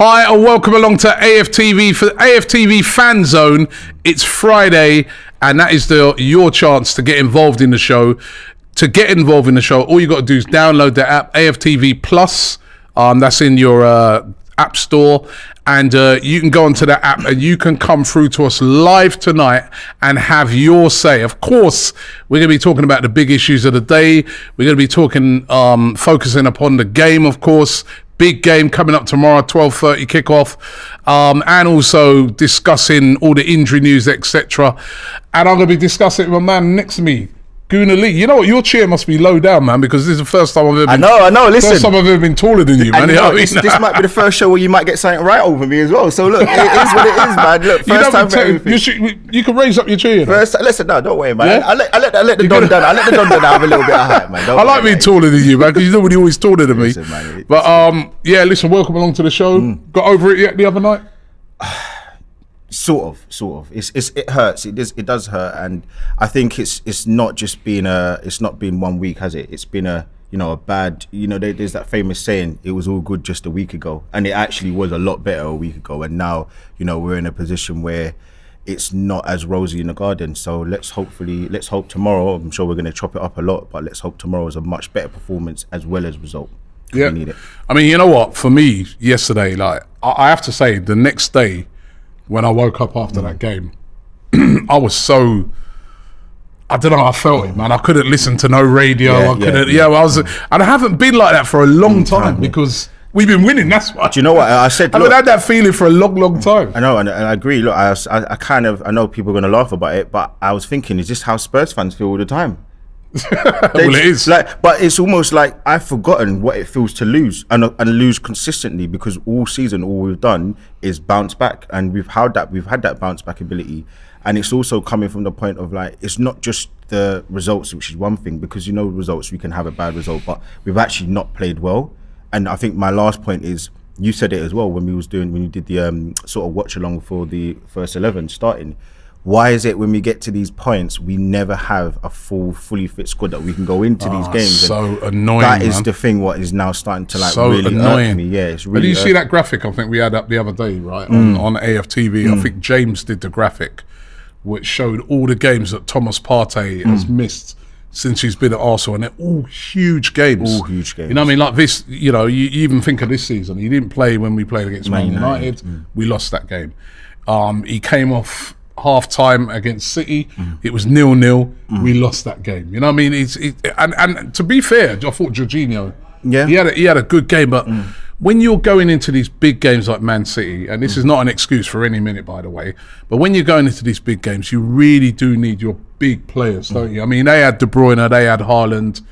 Hi and welcome along to AFTV for AFTV FANZONE. It's Friday and that is your chance to get involved in the show. To get involved in the show, all you got to do is download the app AFTV Plus. That's in your app store, and you can go onto that app and you can come through to us live tonight and have your say. Of course, we're going to be talking about the big issues of the day. We're going to be talking, focusing upon the game, of course. Big game coming up tomorrow, 12:30 kickoff, and also discussing all the injury news, etc. And I'm going to be discussing it with my man next to me, Guna Lee. You know what? Your chair must be low down, man, because this is the first time I've ever been. I know. Listen, first time I've ever been taller than you, man. This might be the first show where you might get something right over me as well. So look, it is what it is, man. Look, first time for everything. You can raise up your chair. Listen, no, don't worry, man. Yeah? I let the Don down. I let the Don down have a little bit of height, man. I like being taller than you, man, because you're nobody always taller than me. Listen, man, but yeah, listen, welcome along to the show. Got over it yet the other night? Sort of. It hurts. It does hurt, and I think it's not just been it's not been 1 week, has it? It's been a bad. There's that famous saying, "It was all good just a week ago," and it actually was a lot better a week ago. And now we're in a position where it's not as rosy in the garden. So let's hope tomorrow. I'm sure we're going to chop it up a lot, but let's hope tomorrow is a much better performance as well as result. Yeah, we need it. I mean, you know what? For me, yesterday, like I have to say, the next day, when I woke up after that game, I was so, I don't know, I felt it, man. I couldn't listen to no radio. I was, and I haven't been like that for a long time because we've been winning. That's why. Do you know what I said? I haven't had that feeling for a long time. I know, and I agree. Look, I know people are going to laugh about it, but I was thinking, is this how Spurs fans feel all the time? Well, it is. But it's almost like I've forgotten what it feels to lose and lose consistently, because all season all we've done is bounce back, and we've had that bounce back ability. And it's also coming from the point of like, it's not just the results, which is one thing, because results, we can have a bad result, but we've actually not played well. And I think my last point is, you said it as well when you did the sort of watch along for the first 11 starting. Why is it when we get to these points, we never have a fully fit squad that we can go into these games? So annoying. That is the thing. What is now starting to really annoy me. Yeah, it's really. Did you see that graphic? I think we had up the other day, right, on AFTV. I think James did the graphic, which showed all the games that Thomas Partey has missed since he's been at Arsenal, and they're all huge games. All huge games. You know what I mean? Like this. You even think of this season. He didn't play when we played against Man United. We lost that game. He came off half time against City, it was 0-0. We lost that game. You know what I mean? And to be fair, I thought Jorginho, he had a good game, but when you're going into these big games like Man City, and this is not an excuse for any minute, by the way, but when you're going into these big games, you really do need your big players, don't you? I mean, they had De Bruyne, they had Haaland.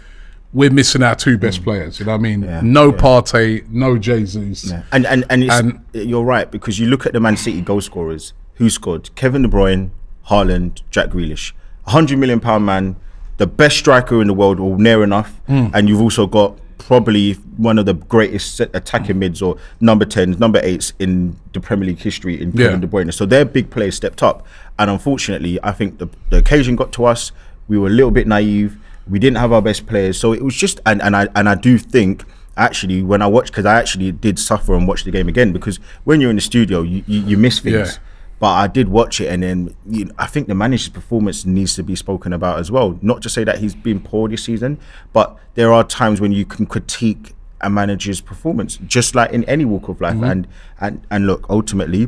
We're missing our two best players. You know what I mean? Partey, no Jesus. Yeah. And you're right, because you look at the Man City goal scorers. Who scored? Kevin De Bruyne, Haaland, Jack Grealish. £100 million man, the best striker in the world, or near enough. And you've also got probably one of the greatest attacking mids, or number 10s, number 8s in the Premier League history in Kevin De Bruyne. So their big players stepped up. And unfortunately, I think the occasion got to us. We were a little bit naive. We didn't have our best players. So it was just, and I do think, actually, when I watched, because I actually did suffer and watch the game again, because when you're in the studio, you miss things. Yeah. But I did watch it, and then I think the manager's performance needs to be spoken about as well. Not to say that he's been poor this season, but there are times when you can critique a manager's performance, just like in any walk of life. And look, ultimately,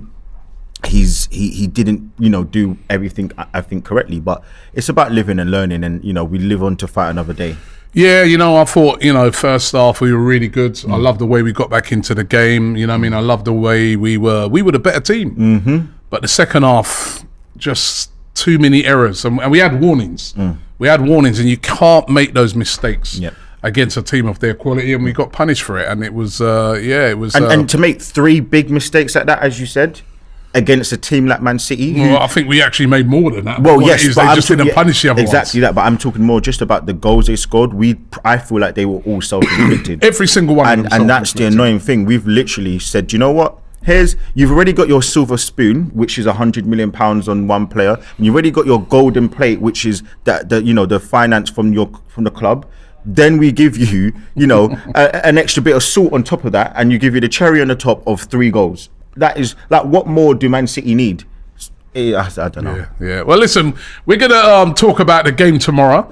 he didn't do everything I think correctly. But it's about living and learning, and we live on to fight another day. Yeah, I thought, first half we were really good. I love the way we got back into the game. You know what I mean? I love the way we were the better team. But the second half, just too many errors. And we had warnings. We had warnings, and you can't make those mistakes against a team of their quality, and we got punished for it. And it was, it was... And to make 3 big mistakes like that, as you said, against a team like Man City. Well, I think we actually made more than that. Well, yes, but they just didn't punish the other exactly ones. That. But I'm talking more just about the goals they scored. I feel like they were all self-inflicted. Every single one. And that's the annoying thing. We've literally said, you know what? You've already got your silver spoon, which is £100 million on one player. And you've already got your golden plate, which is the finance from the club. Then we give you, an extra bit of salt on top of that, and you give you the cherry on the top of 3 goals. That is like, what more do Man City need? I don't know. Yeah. Well, listen, we're going to talk about the game tomorrow,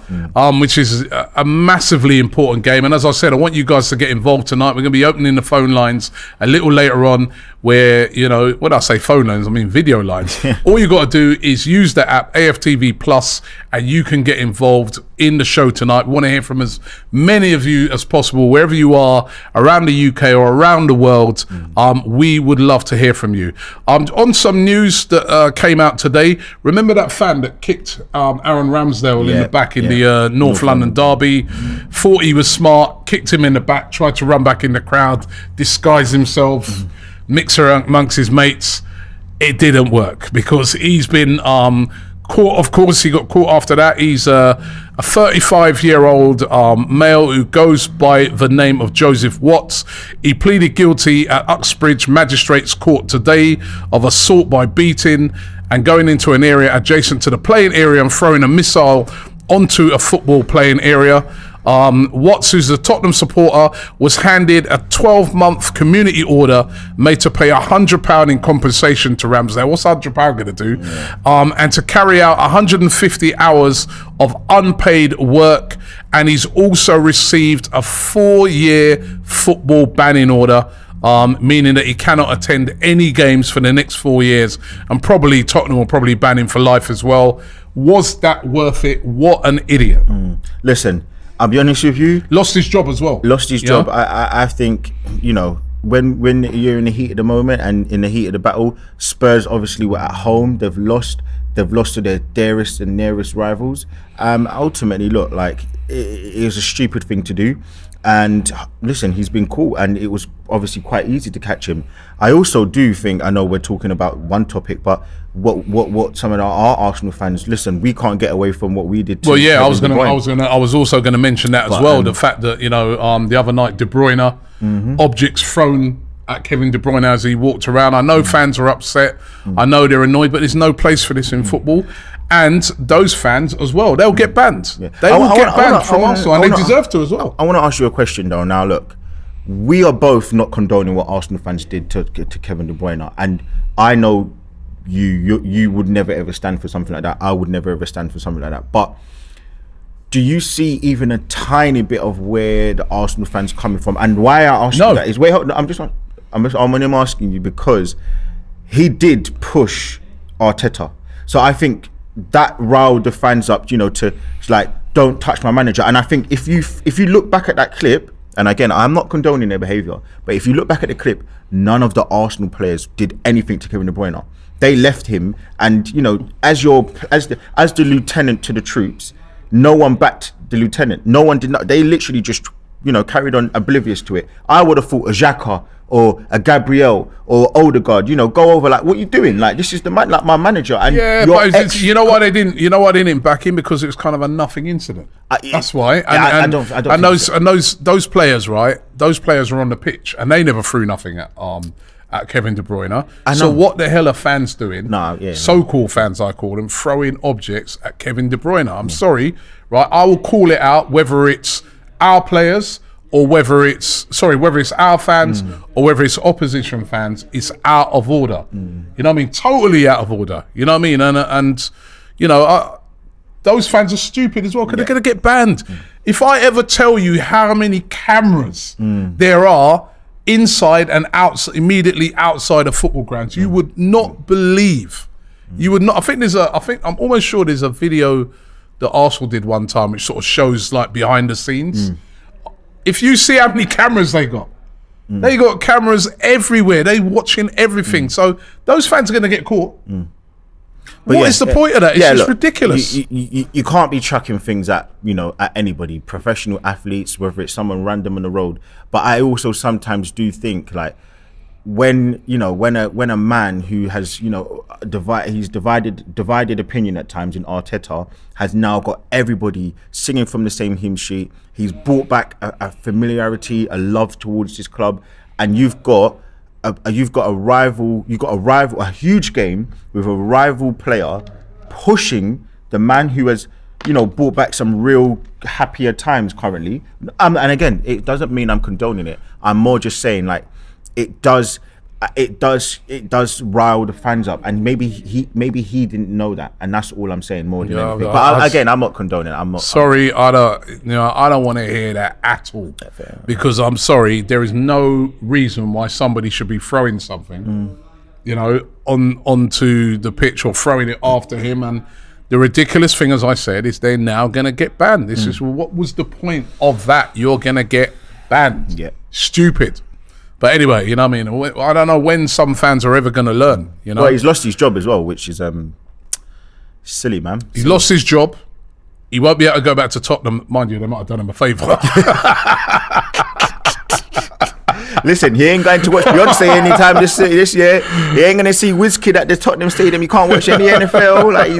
which is a massively important game. And as I said, I want you guys to get involved tonight. We're going to be opening the phone lines a little later on where, when I say phone lines, I mean video lines. All you got to do is use the app, AFTV Plus, and you can get involved in the show tonight. We want to hear from as many of you as possible, wherever you are, around the UK or around the world. We would love to hear from you. On some news that came out today, remember that fan that kicked Aaron Ramsdale in the back in the North London derby? Thought he was smart, kicked him in the back, tried to run back in the crowd, disguise himself, mix around amongst his mates. It didn't work because he's been caught. Of course, he got caught after that. He's a 35-year-old male who goes by the name of Joseph Watts. He pleaded guilty at Uxbridge Magistrates Court today of assault by beating and going into an area adjacent to the playing area and throwing a missile onto a football playing area. Watts, who's a Tottenham supporter, was handed a 12-month community order made to pay £100 in compensation to Ramsdale. What's £100 going to do? And to carry out 150 hours of unpaid work. And he's also received a 4-year football banning order, meaning that he cannot attend any games for the next 4 years. And probably Tottenham will probably ban him for life as well. Was that worth it? What an idiot. Listen, I'll be honest with you. Lost his job as well. Lost his job. I think, when you're in the heat of the moment and in the heat of the battle, Spurs obviously were at home. They've lost to their dearest and nearest rivals. Ultimately, look, like, it was a stupid thing to do. And listen, he's been caught, and it was obviously quite easy to catch him. I also do think, I know we're talking about one topic, but what some of our Arsenal fans, listen, we can't get away from what we did to I was also gonna mention that as well. The fact that, the other night, De Bruyne, objects thrown at Kevin De Bruyne as he walked around. I know fans are upset. I know they're annoyed, but there's no place for this in football. And those fans as well, they'll get banned. They will get banned from Arsenal, and they deserve to as well. I want to ask you a question though. Now look, we are both not condoning what Arsenal fans did to Kevin De Bruyne, and I know you would never ever stand for something like that. I would never ever stand for something like that. But do you see even a tiny bit of where the Arsenal fans coming from, and why I ask you that is I'm asking you because he did push Arteta, so I think that riled the fans up, to like, don't touch my manager. And I think if you look back at that clip, and again, I'm not condoning their behaviour, but if you look back at the clip, none of the Arsenal players did anything to Kevin De Bruyne. They left him, and as the lieutenant to the troops, no one backed the lieutenant. No one did not. They literally just carried on oblivious to it. I would have thought a Xhaka or a Gabriel or Odegaard, go over, like, what are you doing? Like, this is the man, like, my manager. And you know why they didn't back him? Because it was kind of a nothing incident. That's why. And those players, right? Those players were on the pitch and they never threw nothing at Kevin De Bruyne. So what the hell are fans doing? So-called fans, I call them, throwing objects at Kevin De Bruyne. I'm sorry, right? I will call it out, whether it's our players or whether it's our fans or whether it's opposition fans. It's out of order. You know what I mean? Totally out of order. You know what I mean? And those fans are stupid as well, because they're going to get banned. If I ever tell you how many cameras there are inside and outside, immediately outside of football grounds, you would not believe. You would not. I'm almost sure there's a video that Arsenal did one time which sort of shows, like, behind the scenes. If you see how many cameras they got cameras everywhere. They watching everything. So those fans are going to get caught. What is the point of that? It's just ridiculous. You can't be chucking things at at anybody, professional athletes, whether it's someone random on the road. But I also sometimes do think, like, when a man who has divided opinion at times in Arteta has now got everybody singing from the same hymn sheet. He's brought back a familiarity, a love towards this club, and you've got a huge game with a rival player pushing the man who has brought back some real happier times currently. And again, it doesn't mean I'm condoning it. I'm more just saying, like, it does rile the fans up, and maybe he didn't know that, and that's all I'm saying more than anything. But again, I'm not condoning it. I'm not. Sorry, I don't want to hear that at all, because I'm sorry, there is no reason why somebody should be throwing something, onto the pitch or throwing it after him. And the ridiculous thing, as I said, is they're now going to get banned. This is what was the point of that? You're going to get banned. Yeah, stupid. But anyway, you know what I mean? I don't know when some fans are ever going to learn, Well, he's lost his job as well, which is silly, man. He's lost his job. He won't be able to go back to Tottenham. Mind you, they might have done him a favour. Listen, he ain't going to watch Beyonce anytime this year. He ain't going to see Wizkid at the Tottenham Stadium. He can't watch any NFL. Like,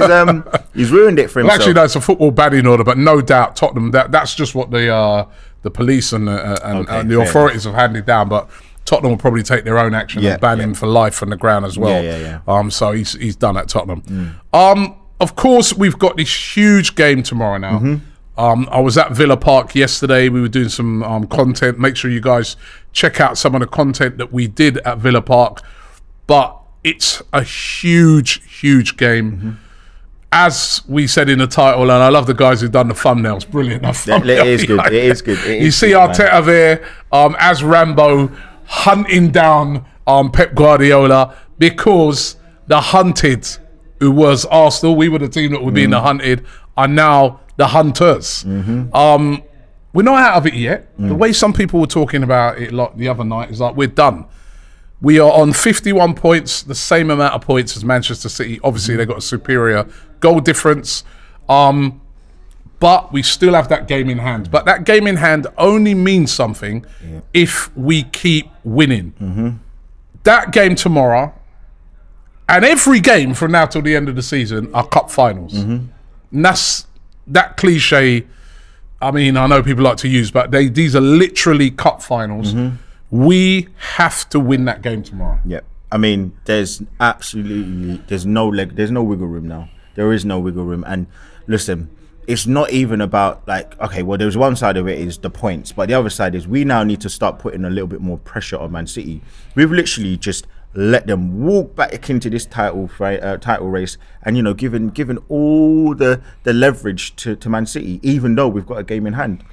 he's ruined it for himself. Well, actually, that's a football banning order, but no doubt Tottenham, that's just what the police and the authorities have handed down. But Tottenham will probably take their own action and ban him for life from the ground as well. Yeah. So he's done at Tottenham. Of course, we've got this huge game tomorrow now. I was at Villa Park yesterday. We were doing some content. Make sure you guys check out some of the content that we did at Villa Park. But it's a huge, huge game. As we said in the title, and I love the guys who've done the thumbnails. Brilliant. It is good. It is good. You see Arteta there as Rambo hunting down Pep Guardiola, because the hunted, who was Arsenal, we were the team that were being the hunted, are now the hunters. We're not out of it yet. The way some people were talking about it like the other night is like, we're done. We are on 51 points, the same amount of points as Manchester City. Obviously, they've got a superior goal difference. But we still have that game in hand. But that game in hand only means something if we keep winning. That game tomorrow, and every game from now till the end of the season, are cup finals. And that's that cliche. I mean, I know people like to use, but these are literally cup finals. We have to win that game tomorrow. Yeah. I mean, there's no wiggle room now. There is no wiggle room. And listen, it's not even about like, okay, well, there's one side of it is the points, but the other side is we now need to start putting a little bit more pressure on Man City. We've literally just let them walk back into this title race, and given all the leverage to Man City, even though we've got a game in hand.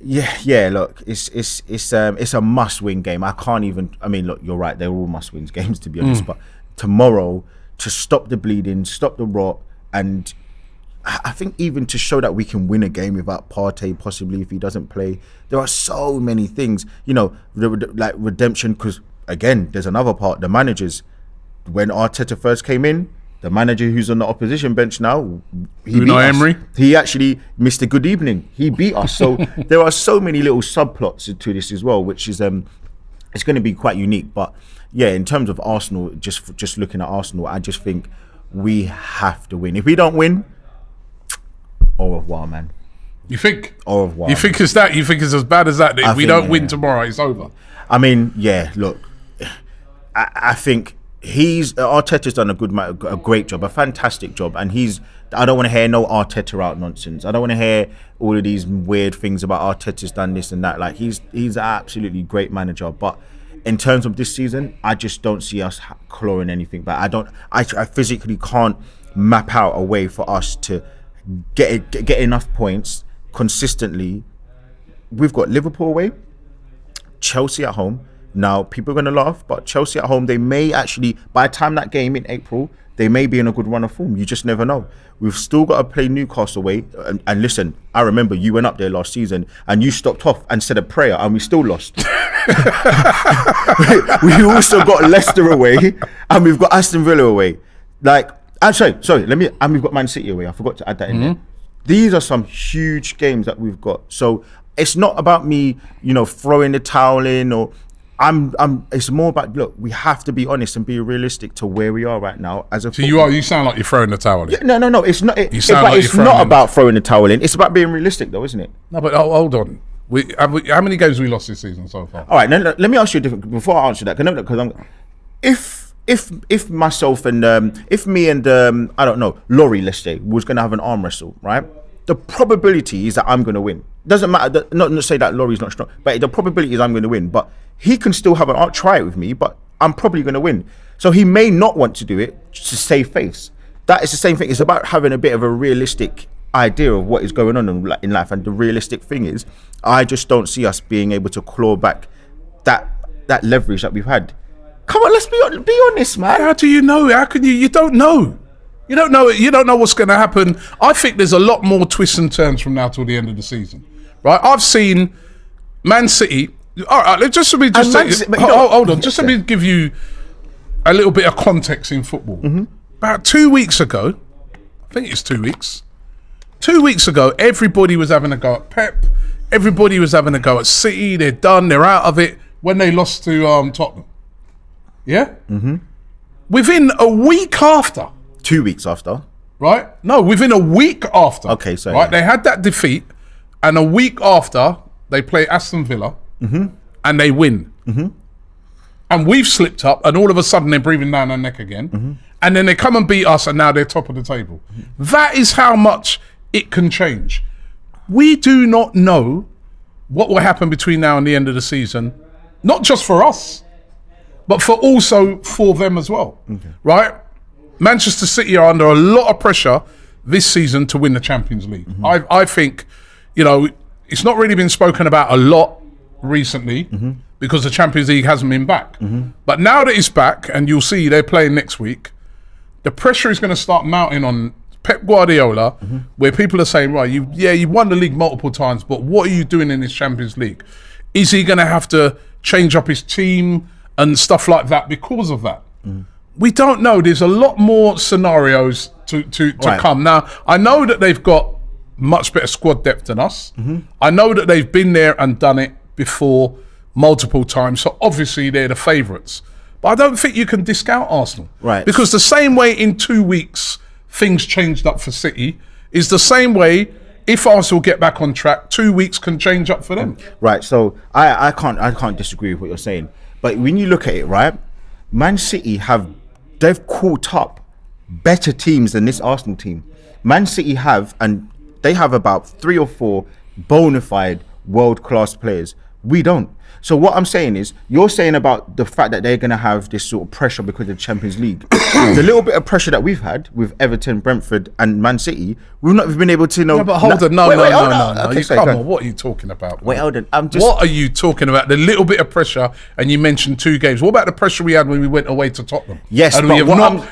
Look, it's a must-win game. Look, you're right, they're all must-win games, to be honest. But tomorrow, to stop the bleeding, stop the rot, and I think even to show that we can win a game without Partey, possibly if he doesn't play. There are so many things, like redemption. Because again, there's another part. The managers, when Arteta first came in, the manager who's on the opposition bench now, Emery, he actually missed a good evening. He beat us. So there are so many little subplots to this as well, which is it's going to be quite unique. But yeah, in terms of Arsenal, just looking at Arsenal, I just think we have to win. If we don't win, au revoir, man. You think? Au revoir. You think it's that? You think it's as bad as that? If we don't win tomorrow, it's over. I mean, yeah. Look, I think Arteta's done a great job, a fantastic job, and I don't want to hear no Arteta out nonsense. I don't want to hear all of these weird things about Arteta's done this and that. Like he's an absolutely great manager, but in terms of this season, I just don't see us clawing anything back. I physically can't map out a way for us to get enough points consistently. We've got Liverpool away, Chelsea at home. Now, people are going to laugh, but Chelsea at home, they may actually, by the time that game in April, they may be in a good run of form. You just never know. We've still got to play Newcastle away. And listen, I remember you went up there last season and you stopped off and said a prayer and we still lost. We also got Leicester away and we've got Aston Villa away. And we've got Man City away. I forgot to add that in there. These are some huge games that we've got. So it's not about me, throwing the towel in or... it's more about, look, we have to be honest and be realistic to where we are right now as a. So you sound like you're throwing the towel in. Yeah, no, it's not. It's not about throwing the towel in. It's about being realistic, though, isn't it? No, but hold on. How many games have we lost this season so far? All right, now let me ask you a different. Before I answer that, because if if myself and if me and I don't know, Laurie, let's say, was gonna have an arm wrestle, right? The probability is that I'm gonna win. Doesn't matter. Not to say that Laurie's not strong, but the probability is I'm gonna win. But he can still have an try it with me, but I'm probably gonna win. So he may not want to do it to save face. That is the same thing. It's about having a bit of a realistic idea of what is going on in life. And the realistic thing is, I just don't see us being able to claw back that leverage that we've had. Come on, let's be honest, man. How do you know? How can you? You don't know. You don't know. You don't know what's going to happen. I think there's a lot more twists and turns from now till the end of the season, right? I've seen Man City. All right, let me give you a little bit of context in football. Mm-hmm. About 2 weeks ago, I think it's 2 weeks. 2 weeks ago, everybody was having a go at Pep. Everybody was having a go at City. They're done. They're out of it when they lost to Tottenham. Yeah? Mm-hmm. Within a week after. 2 weeks after. Right? No, within a week after. Okay, so right, they had that defeat, and a week after, they play Aston Villa, and they win. Mm-hmm. And we've slipped up, and all of a sudden they're breathing down our neck again. And then they come and beat us, and now they're top of the table. That is how much it can change. We do not know what will happen between now and the end of the season, not just for us, but also for them as well, right? Manchester City are under a lot of pressure this season to win the Champions League. I think, it's not really been spoken about a lot recently because the Champions League hasn't been back. But now that it's back, and you'll see they're playing next week, the pressure is going to start mounting on Pep Guardiola, where people are saying, right, you won the league multiple times, but what are you doing in this Champions League? Is he going to have to change up his team and stuff like that because of that? We don't know. There's a lot more scenarios to come. Now, I know that they've got much better squad depth than us. I know that they've been there and done it before multiple times, so obviously they're the favourites. But I don't think you can discount Arsenal. Right. Because the same way in 2 weeks things changed up for City is the same way if Arsenal get back on track, 2 weeks can change up for them. Right. So I can't disagree with what you're saying. But when you look at it, right, Man City they've caught up better teams than this Arsenal team. Man City they have about 3 or 4 bona fide world-class players. We don't. So what I'm saying is, you're saying about the fact that they're going to have this sort of pressure because of the Champions League. The little bit of pressure that we've had with Everton, Brentford and Man City, we've not been able to know. No, but hold on, no. Okay, Come on, what are you talking about? Wait, hold on. What are you talking about? The little bit of pressure, and you mentioned 2 games. What about the pressure we had when we went away to Tottenham? Yes, and but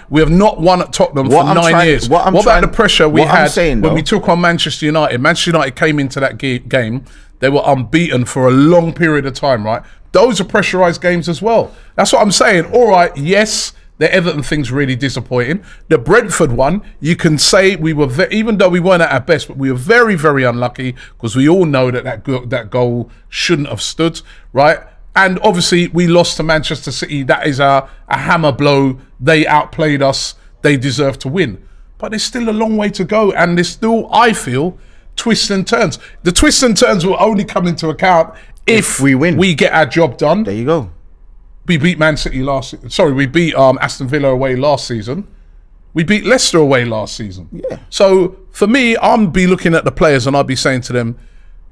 we have not won at Tottenham for 9 years. What about the pressure we had when we took on Manchester United? Manchester United came into that game. They were unbeaten for a long period of time, right? Those are pressurised games as well. That's what I'm saying. All right, yes, the Everton thing's really disappointing. The Brentford one, you can say we were, even though we weren't at our best, but we were very, very unlucky because we all know that goal shouldn't have stood, right? And obviously, we lost to Manchester City. That is a hammer blow. They outplayed us. They deserve to win. But there's still a long way to go. And there's still, I feel, twists and turns. The twists and turns will only come into account if we win. We get our job done. There you go. We beat Man City we beat Aston Villa away last season. We beat Leicester away last season. Yeah. So for me, I'll be looking at the players and I'll be saying to them,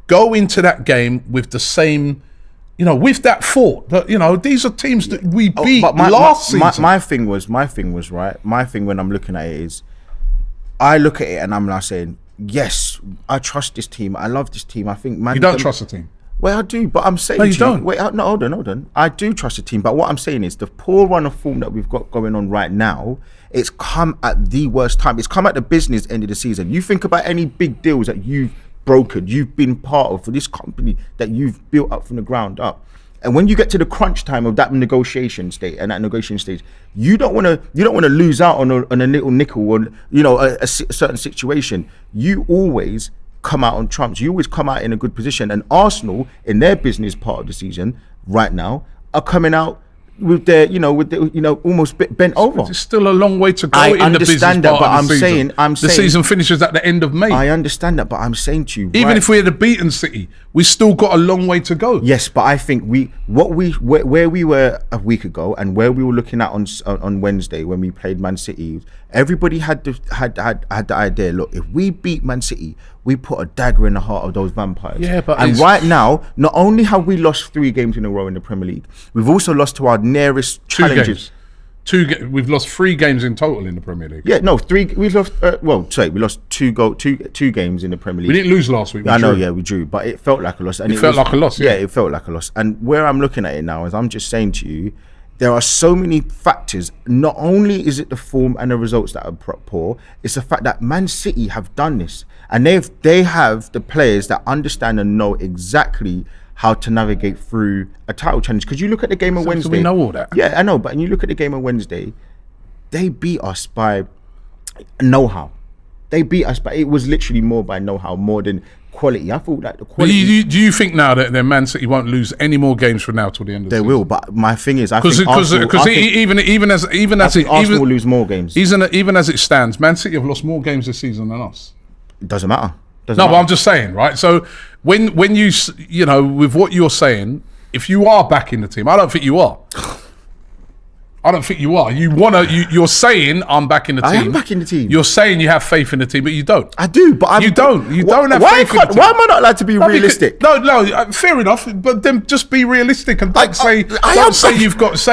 go into that game with the same, with that thought that, these are teams that we beat last season. My thing was right. My thing when I'm looking at it is, I look at it and I'm now saying, yes, I trust this team. I love this team. I think you don't trust the team. Well, I do, but I'm saying no, you don't. Wait, no, hold on. I do trust the team, but what I'm saying is the poor run of form that we've got going on right now, it's come at the worst time. It's come at the business end of the season. You think about any big deals that you've brokered, you've been part of for this company that you've built up from the ground up. And when you get to the crunch time of that negotiation stage, you don't want to lose out on a little nickel or a certain situation. You always come out on trumps. You always come out in a good position. And Arsenal, in their business part of the season right now, are coming out with their, almost bent over. There's still a long way to go I in the business understand that, part but of the season. the season finishes at the end of May. I understand that, but I'm saying to you, Even if we had beaten City, we still got a long way to go. Yes, but I think where we were a week ago and where we were looking at on Wednesday when we played Man City, everybody had the idea. Look, if we beat Man City, we put a dagger in the heart of those vampires. Yeah, but right now, not only have we lost 3 games in a row in the Premier League, we've also lost to our nearest challenges. We've lost 3 games in total in the Premier League. Yeah, no, 3. We lost. We lost two games in the Premier League. We didn't lose last week. I know, yeah, we drew, but it felt like a loss. And it felt like a loss. Yeah, it felt like a loss. And where I'm looking at it now is, I'm just saying to you, there are so many factors. Not only is it the form and the results that are poor, it's the fact that Man City have done this, and they have the players that understand and know exactly how to navigate through a title challenge. Because you look at the game on Wednesday. We know all that. Yeah, I know, but you look at the game on Wednesday, they beat us by know-how. They beat us, but it was literally more by know-how, more than quality. I thought that the quality. Do you think now that Man City won't lose any more games from now till the end of the season? They will, but my thing is, I think Arsenal will lose more games. Even as it stands, Man City have lost more games this season than us. It doesn't matter. But I'm just saying, right? So when you with what you're saying, if you are back in the team, I don't think you are. I don't think you are. You're saying I'm back in the team. I am back in the team. You're saying you have faith in the team, but you don't. I do, but you don't. You don't have faith in the team. Why am I not allowed to be realistic? No, fair enough. But then just be realistic and don't say you've got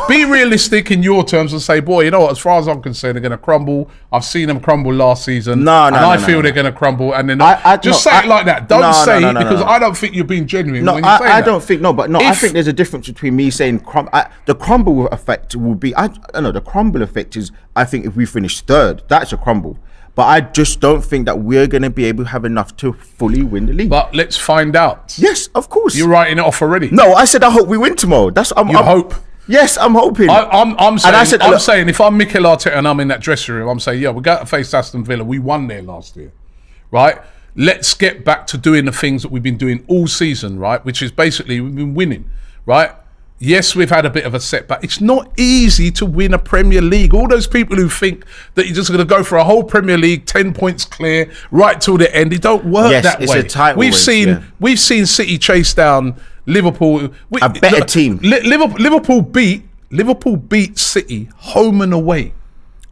be realistic in your terms and say, boy, you know what? As far as I'm concerned, they're going to crumble. I've seen them crumble last season. I feel they're going to crumble, and then say it like that. Don't say it because I don't think you're being genuine. No, when you say I don't think I think there's a difference between me saying the crumble effect will be. I know the crumble effect is, I think if we finish 3rd, that's a crumble. But I just don't think that we're going to be able to have enough to fully win the league. But let's find out. Yes, of course. You're writing it off already. No, I said I hope we win tomorrow. That's I'm hope. Yes, I'm hoping. I'm saying if I'm Mikel Arteta and I'm in that dressing room, I'm saying, we got to face Aston Villa. We won there last year, right? Let's get back to doing the things that we've been doing all season, right? Which is basically we've been winning, right? Yes, we've had a bit of a setback. It's not easy to win a Premier League. All those people who think that you're just going to go for a whole Premier League, 10 points clear, right till the end, it don't work that way. Yes, it's a title race, we've seen City chase down Liverpool. A better team. Liverpool beat City home and away.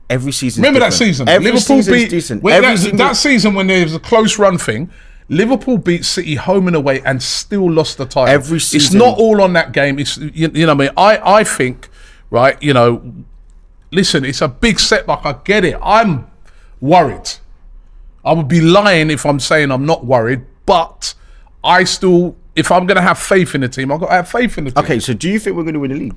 Every season. Remember that season? Liverpool beat decent. That season when there was a close run thing. Liverpool beat City home and away and still lost the title. Every season. It's not all on that game. It's you know what I mean. I think, right. Listen, it's a big setback. I get it. I'm worried. I would be lying if I'm saying I'm not worried. But I still, if I'm going to have faith in the team, I've got to have faith in the team. Okay, so do you think we're going to win the league?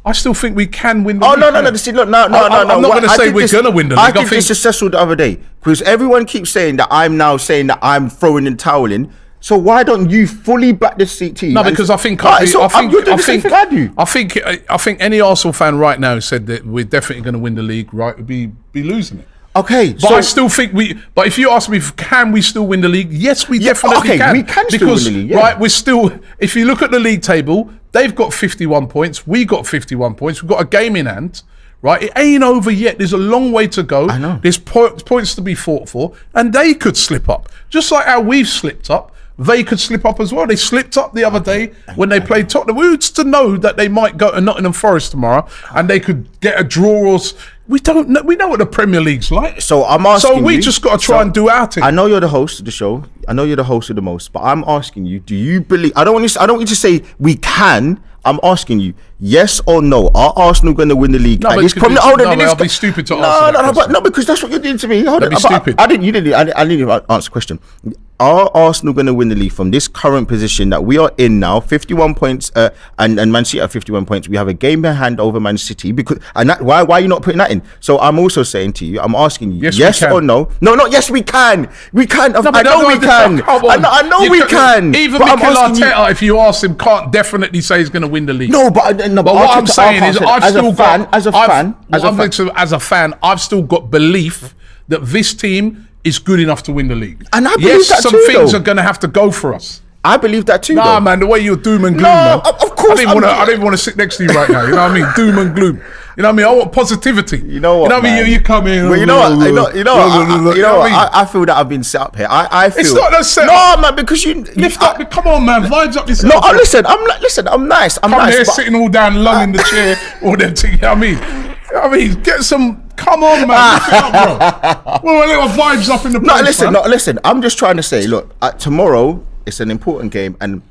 I still think we can win the league. No. See, look, no. I'm not going to say we're going to win the league. I think this was settled the other day because everyone keeps saying that I'm now saying that I'm throwing the towel in. So why don't you fully back this team? No, because I think you're doing the same thing I do. I think any Arsenal fan right now said that we're definitely going to win the league, right? Would be losing it. Okay, but I still think But if you ask me, can we still win the league? Yes, we definitely can. We can still win the league. Yeah. Right, we're still. If you look at the league table, they've got 51 points. We got 51 points. We've got a game in hand. Right, it ain't over yet. There's a long way to go. I know. There's points to be fought for, and they could slip up, just like how we've slipped up. They could slip up as well. They slipped up the other day when they played Tottenham. Who's to know that they might go to Nottingham Forest tomorrow and they could get a draw or... We don't know. We know what the Premier League's like. So I'm asking you... So we just got to try and do our thing. I know you're the host of the show. I know you're the host of the most. But I'm asking you, do you believe... I don't want you to say we can. I'm asking you, yes or no? Are Arsenal going to win the league? No, but I'll be stupid to answer No, because that's what you did to me. That'd be stupid. I didn't answer the question. Are Arsenal going to win the league from this current position that we are in now, 51 points, and Man City at 51 points? We have a game in hand over Man City why are you not putting that in? So I'm also saying to you, I'm asking you, yes or no? No, not yes, we can. We can. I know we can. I know we can. Even Mikel Arteta, if you ask him, can't definitely say he's going to win the league. No, but what I'm saying is, as a fan, I've still got belief that this team is good enough to win the league. And I believe that some too, things are going to have to go for us. I believe that too. Nah, though. man, the way you're doom and gloom, No, man. of course I don't even want to sit next to you right now. You know what I mean? Doom and gloom. You know what I mean? I want positivity. You know what? You know what I mean? You come in. But you know what? I feel that I've been set up here. I feel It's not a set no, up. man, because you Lift up. Come on, man. Vibes up this. No, listen. I'm nice. I'm Come nice. here, but- sitting all down, lung in the chair, all them things. You know what I mean? Get some. Come on, man. Lift it up, bro. Well, a little vibes up in the place, listen. I'm just trying to say, look, tomorrow it's an important game, and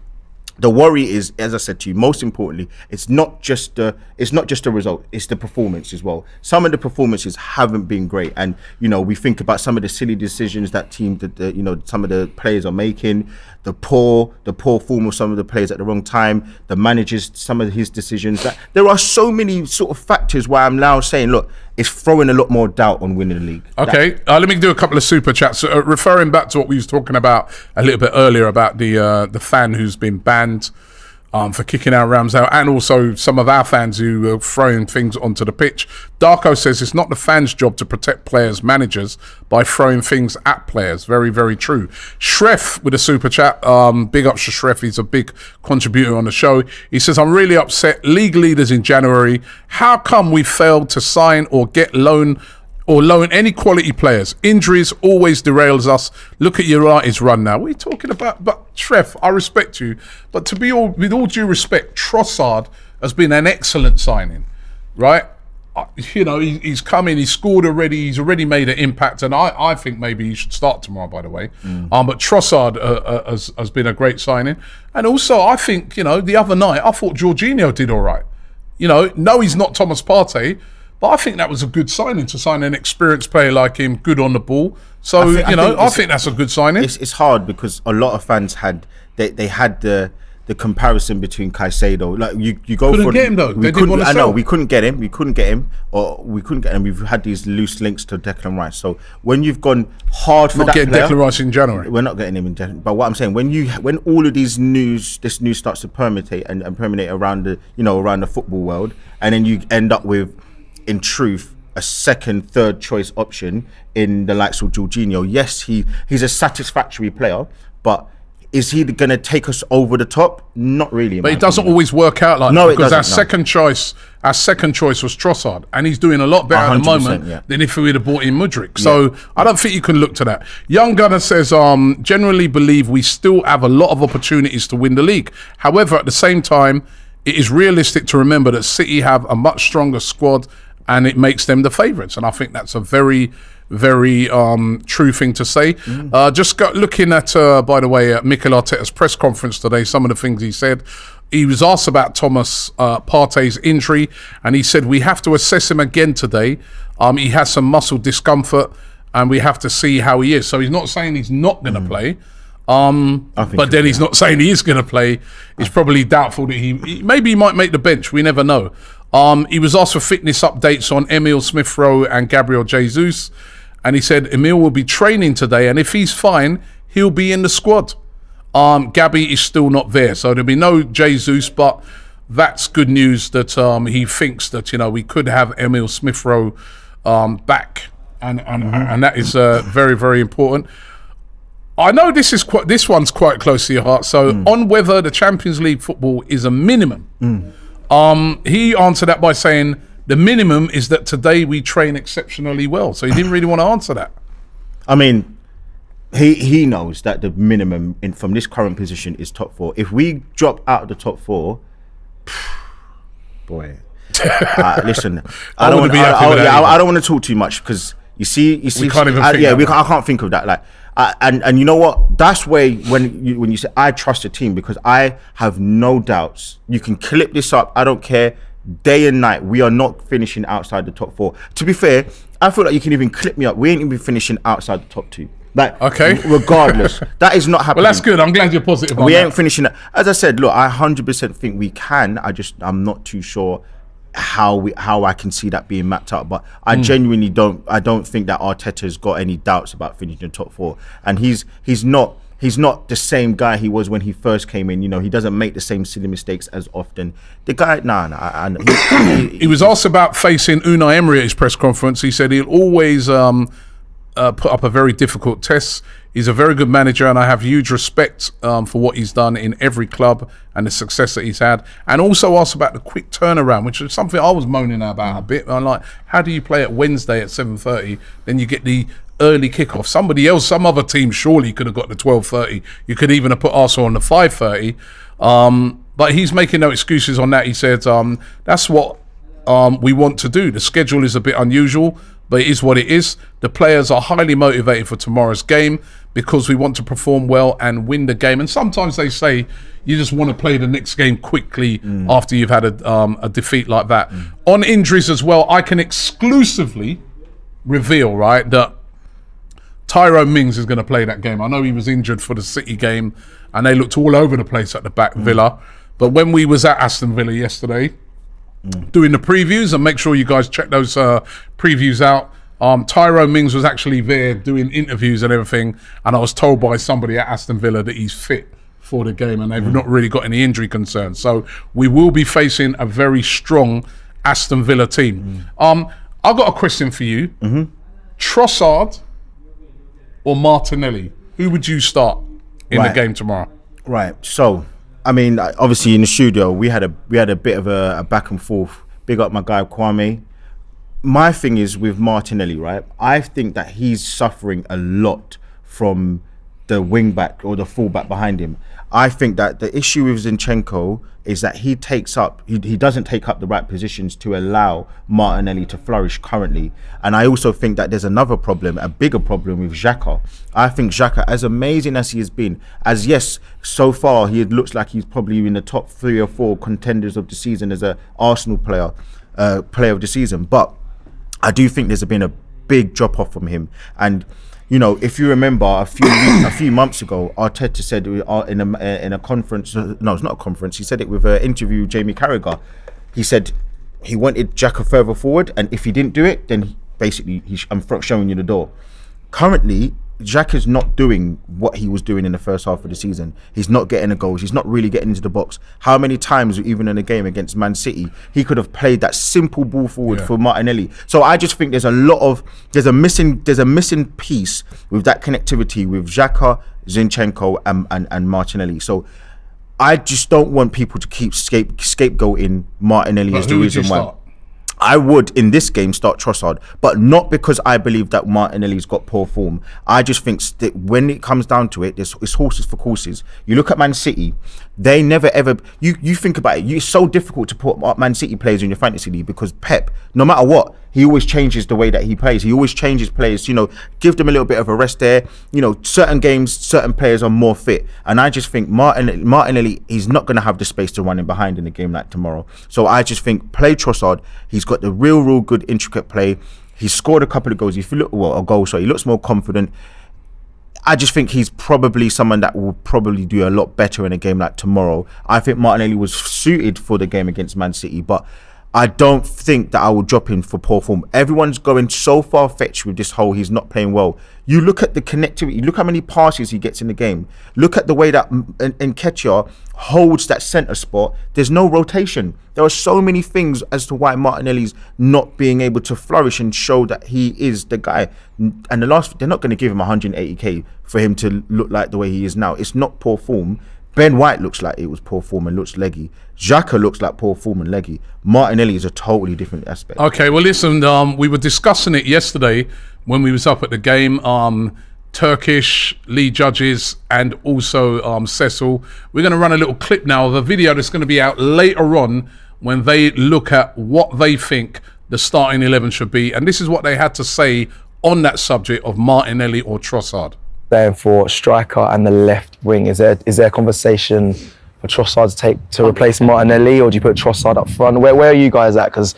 the worry is, as I said to you, most importantly, it's not just the result, it's the performance as well. Some of the performances haven't been great, and we think about some of the silly decisions that some of the players are making, the poor form of some of the players at the wrong time, the managers, some of his decisions. That there are so many sort of factors why I'm now saying, look, it's throwing a lot more doubt on winning the league. Okay, let me do a couple of super chats. Referring back to what we was talking about a little bit earlier about the fan who's been banned for kicking our Rams out, and also some of our fans who are throwing things onto the pitch. Darko says it's not the fans' job to protect players' managers by throwing things at players. Very, very true. Shref with a super chat. Big ups to Shref. He's a big contributor on the show. He says, I'm really upset. League leaders in January. How come we failed to sign or loan any quality players? Injuries always derails us. Look at United's run now. What are you talking about? But Trev, I respect you, but with all due respect, Trossard has been an excellent signing, right? He's come in, he's scored already, he's already made an impact, and I think maybe he should start tomorrow, by the way. But Trossard has been a great signing, and also I think the other night I thought Jorginho did all right. No, he's not Thomas Partey. But I think that was a good signing to sign an experienced player like him, good on the ball. So I think that's a good signing. It's hard because a lot of fans had the comparison between Caicedo. Like you go couldn't get him though. They didn't want to sell. I know we couldn't get him. We've had these loose links to Declan Rice. So when you've gone hard for not that getting player, Declan Rice in January. We're not getting him in January. But what I'm saying, when all of this news starts to permeate and permeate around the football world, and then you end up with, in truth, a second, third choice option in the likes of Jorginho. Yes, he's a satisfactory player, but is he going to take us over the top? Not really. But it doesn't always work out like that, because our second choice was Trossard, and he's doing a lot better at the moment than if we would have bought in Mudryk. So I don't think you can look to that. Young Gunner says, generally believe we still have a lot of opportunities to win the league. However, at the same time, it is realistic to remember that City have a much stronger squad, and it makes them the favourites. And I think that's a very, very true thing to say. Looking at, by the way, Mikel Arteta's press conference today, some of the things he said. He was asked about Thomas Partey's injury, and he said, we have to assess him again today. He has some muscle discomfort, and we have to see how he is. So he's not saying he's not going to play. But then he's not saying he is going to play. It's probably doubtful that he might make the bench. We never know. He was asked for fitness updates on Emil Smith-Rowe and Gabriel Jesus, and he said Emil will be training today, and if he's fine, he'll be in the squad. Gabby is still not there, so there'll be no Jesus, but that's good news that he thinks that we could have Emil Smith-Rowe back, and that is very, very important. I know this one's quite close to your heart. So on whether the Champions League football is a minimum, he answered that by saying the minimum is that today we train exceptionally well. So he didn't really want to answer that. I mean, he knows that the minimum from this current position is top four. If we drop out of the top four, boy, listen, I don't want to talk too much because you see, we can't even think I can't think of that. Like. And you know what? That's where when you say I trust the team, because I have no doubts. You can clip this up. I don't care. Day and night, we are not finishing outside the top four. To be fair, I feel like you can even clip me up. We ain't even finishing outside the top two. Like, okay, regardless, that is not happening. Well, that's good. I'm glad you're positive. We ain't finishing that. As I said, look, I 100% think we can. I'm not too sure how I can see that being mapped out, but I genuinely don't think that Arteta's got any doubts about finishing the top four, and he's not the same guy he was when he first came in. He doesn't make the same silly mistakes as often. The guy, he was asked about facing Unai Emery at his press conference. He said he'll always put up a very difficult test. He's a very good manager, and I have huge respect for what he's done in every club and the success that he's had. And also asked about the quick turnaround, which is something I was moaning about a bit. I'm like, how do you play at Wednesday at 7:30? Then you get the early kickoff. Somebody else, some other team surely could have got the 12:30. You could even have put Arsenal on the 5:30. But he's making no excuses on that. He said, that's what we want to do. The schedule is a bit unusual, but it is what it is. The players are highly motivated for tomorrow's game because we want to perform well and win the game. And sometimes they say you just want to play the next game quickly after you've had a defeat like that. On injuries as well, I can exclusively reveal, right, that Tyrone Mings is going to play that game. I know he was injured for the City game and they looked all over the place at the back, Villa. But when we was at Aston Villa yesterday, doing the previews, and make sure you guys check those previews out, Tyrone Mings was actually there doing interviews and everything, and I was told by somebody at Aston Villa that he's fit for the game and they've not really got any injury concerns. So we will be facing a very strong Aston Villa team. I've got a question for you. Trossard or Martinelli? Who would you start in the game tomorrow? Right. So, I mean, obviously in the studio we had a bit of a back and forth. Big up my guy Kwame. My thing is with Martinelli, right? I think that he's suffering a lot from the wing back or the full back behind him. I think that the issue with Zinchenko is that he doesn't take up the right positions to allow Martinelli to flourish currently. And I also think that there's another problem, a bigger problem with Xhaka. I think Xhaka, as amazing as he has been, so far he looks like he's probably in the top 3 or 4 contenders of the season as a Arsenal player of the season. But I do think there's been a big drop off from him. And you know, if you remember a few months ago, Arteta said in a conference, no, it's not a conference, he said it with an interview with Jamie Carragher. He said he wanted Xhaka further forward, and if he didn't do it, then basically I'm showing you the door. Currently, Xhaka's not doing what he was doing in the first half of the season. He's not getting the goals. He's not really getting into the box. How many times, even in a game against Man City, he could have played that simple ball forward for Martinelli? So I just think there's a missing piece with that connectivity with Xhaka, Zinchenko, and Martinelli. So I just don't want people to keep scapegoating Martinelli as the reason why. I would, in this game, start Trossard, but not because I believe that Martinelli's got poor form. I just think that when it comes down to it, it's horses for courses. You look at Man City, they never ever, you think about it, it's so difficult to put Man City players in your fantasy league because Pep, no matter what, he always changes the way that he plays. He always changes players, give them a little bit of a rest there. Certain games, certain players are more fit. And I just think Martinelli, he's not going to have the space to run in behind in a game like tomorrow. So I just think play Trossard. He's got the real good intricate play. He's scored a couple of goals. He looks more confident. I just think he's probably someone that will probably do a lot better in a game like tomorrow. I think Martinelli was suited for the game against Man City, but I don't think that I will drop him for poor form. Everyone's going so far-fetched with this whole he's not playing well. You look at the connectivity, look how many passes he gets in the game. Look at the way that Nketiah holds that centre spot. There's no rotation. There are so many things as to why Martinelli's not being able to flourish and show that he is the guy. And they're not going to give him 180k for him to look like the way he is now. It's not poor form. Ben White looks like it was poor form and looks leggy. Xhaka looks like poor form and leggy. Martinelli is a totally different aspect. Okay, well listen, we were discussing it yesterday when we was up at the game. Turkish, Lee Judges, and also Cecil. We're going to run a little clip now of a video that's going to be out later on when they look at what they think the starting 11 should be. And this is what they had to say on that subject of Martinelli or Trossard. Saying for striker and the left wing, is there a conversation for Trossard to replace Martinelli, or do you put Trossard up front? Where are you guys at? Because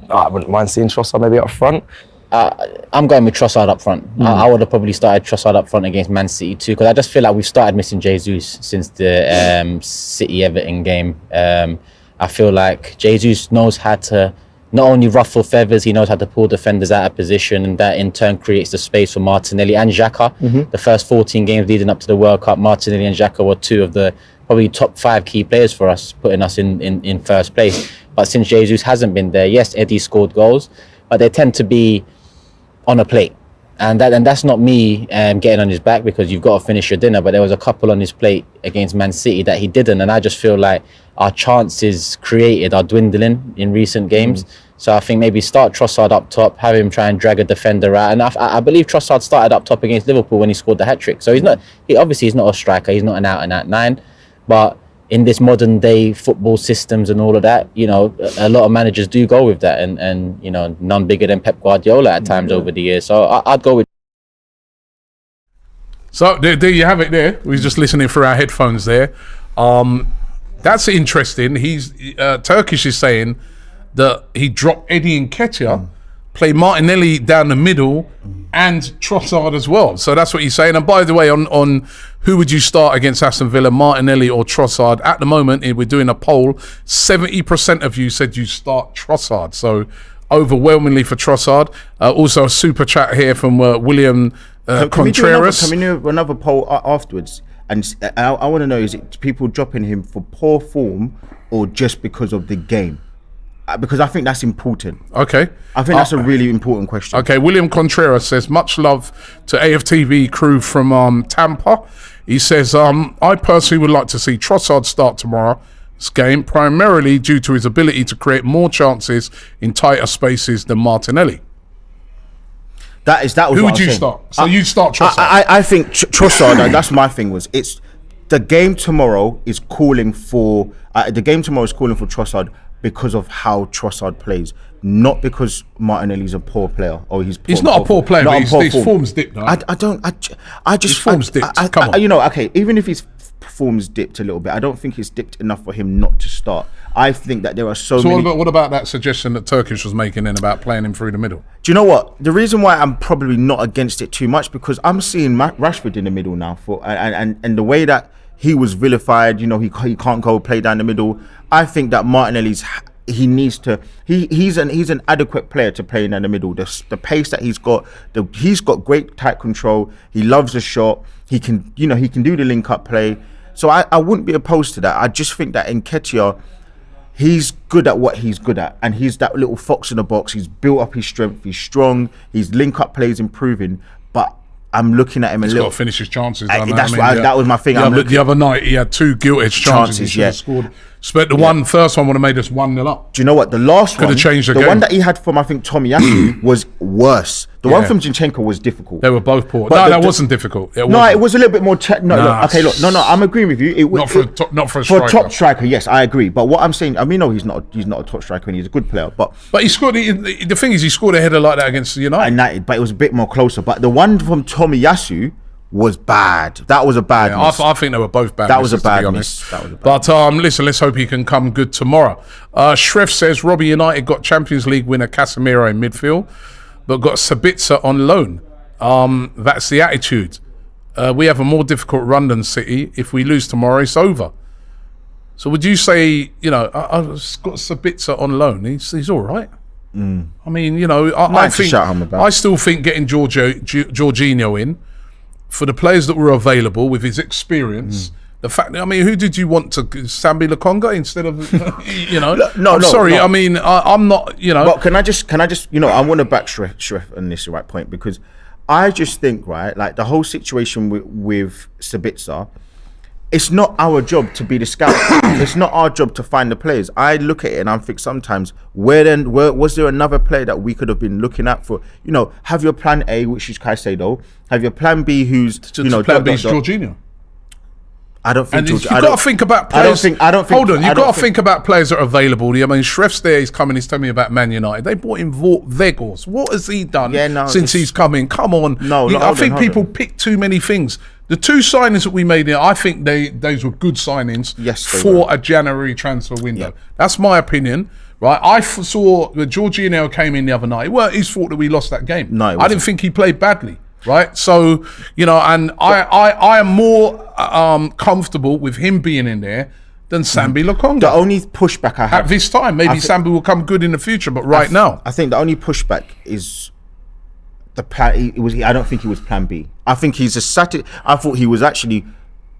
I wouldn't mind seeing Trossard maybe up front. I'm going with Trossard up front. I would have probably started Trossard up front against Man City too, because I just feel like we've started missing Jesus since the City-Everton game. I feel like Jesus knows how to not only ruffle feathers, he knows how to pull defenders out of position, and that in turn creates the space for Martinelli and Xhaka. The first 14 games leading up to the World Cup, Martinelli and Xhaka were two of the probably top 5 key players for us, putting us in first place. But since Jesus hasn't been there, yes, Eddie scored goals, but they tend to be on a plate. And that's not me getting on his back, because you've got to finish your dinner. But there was a couple on his plate against Man City that he didn't, and I just feel like our chances created are dwindling in recent games. So I think maybe start Trossard up top, have him try and drag a defender out. And I believe Trossard started up top against Liverpool when he scored the hat-trick. So obviously he's not a striker, he's not an out-and-out 9. But in this modern day football systems and all of that, you know, a lot of managers do go with that, and you know, none bigger than Pep Guardiola at times over the years. So I'd go with. So there you have it. There, we're just listening through our headphones. There, that's interesting. He's Turkish is saying that he dropped Eddie Nketiah, play Martinelli down the middle, and Trossard as well. So that's what he's saying. And by the way, on who would you start against Aston Villa, Martinelli or Trossard? At the moment, we're doing a poll. 70% of you said you start Trossard. So overwhelmingly for Trossard. Also a super chat here from William Contreras. Can we do another poll afterwards? And I want to know, is it people dropping him for poor form or just because of the game? Because I think that's important. Okay. I think that's a really important question. Okay, William Contreras says, much love to AFTV crew from Tampa. He says, I personally would like to see Trossard start tomorrow's game, primarily due to his ability to create more chances in tighter spaces than Martinelli. That was Who would you saying. start? So you'd start Trossard? I think Trossard, that's my thing, was it's the game tomorrow is calling for Trossard because of how Trossard plays, not because Martinelli's a poor player or he's not a poor player, but his form's dipped though. His form's dipped. Come on. You know, okay, even if his form's dipped a little bit, I don't think it's dipped enough for him not to start. I think that there are so many. What about that suggestion that Turkish was making then about playing him through the middle? Do you know what? The reason why I'm probably not against it too much, because I'm seeing Rashford in the middle now and the way that he was vilified, you know, he can't go play down the middle. I think that Martinelli's he's an adequate player to play in the middle. The pace that he's got great tight control. He loves the shot. He can do the link up play. So I wouldn't be opposed to that. I just think that Nketiah, he's good at what he's good at, and he's that little fox in the box. He's built up his strength. He's strong. His link up play is improving, but I'm looking at him He's a little. got to finish his chances. That was my thing. Yeah, but the other night he had 2 gilt-edged chances. He should have scored. But the first one would have made us 1-0 up. Do you know what? The last one, could have changed the game. The one that he had from, I think, Tomiyasu was worse. The one from Zinchenko was difficult. They were both poor. But that wasn't difficult. It was a little bit more. I'm agreeing with you. Not for a striker. For a top striker, yes, I agree. But what I'm saying, I mean, no, he's not a top striker, and he's a good player. But he scored. The thing is, he scored a header like that against United. But it was a bit more closer. But the one from Tomiyasu was bad. That was a bad miss. I think they were both bad. That was a bad miss. But listen, let's hope he can come good tomorrow. Shref says Robbie United got Champions League winner Casemiro in midfield, but got Sabitzer on loan. That's the attitude. We have a more difficult run than City. If we lose tomorrow, it's over. So would you say, you know, I've got Sabitzer on loan? He's all right. I mean, you know, I still think getting Jorginho in, for the players that were available with his experience, the fact that, I mean, who did you want to Sambi Lokonga instead of, you know? I'm sorry. I mean, I'm not, you know. But can I just, you know, I want to back Shref on this right point, because I just think, right, like the whole situation with Sabitzer, it's not our job to be the scout. It's not our job to find the players. I look at it and I think sometimes, where was there another player that we could have been looking at for? You know, have your plan A, which is Caicedo. Have your plan B, who's plan B is Jorginho. I don't think. You've got to think about players. I don't think. Hold on, you've got to think about players that are available. I mean, Shref's there. He's coming. He's telling me about Man United. They bought in Weghorst. What has he done since he's come in? Come on. I think people pick too many things. The 2 signings that we made here, I think those were good signings for a January transfer window. Yeah. That's my opinion, right? I saw that Jorginho came in the other night. It weren't his fault that we lost that game. No, I didn't think he played badly, right? So, you know, and I am more comfortable with him being in there than Sambi Lokonga. The only pushback I have at this time, maybe Sambi will come good in the future, but now, I think the only pushback is the plan. I don't think he was plan B. I think he's I thought he was actually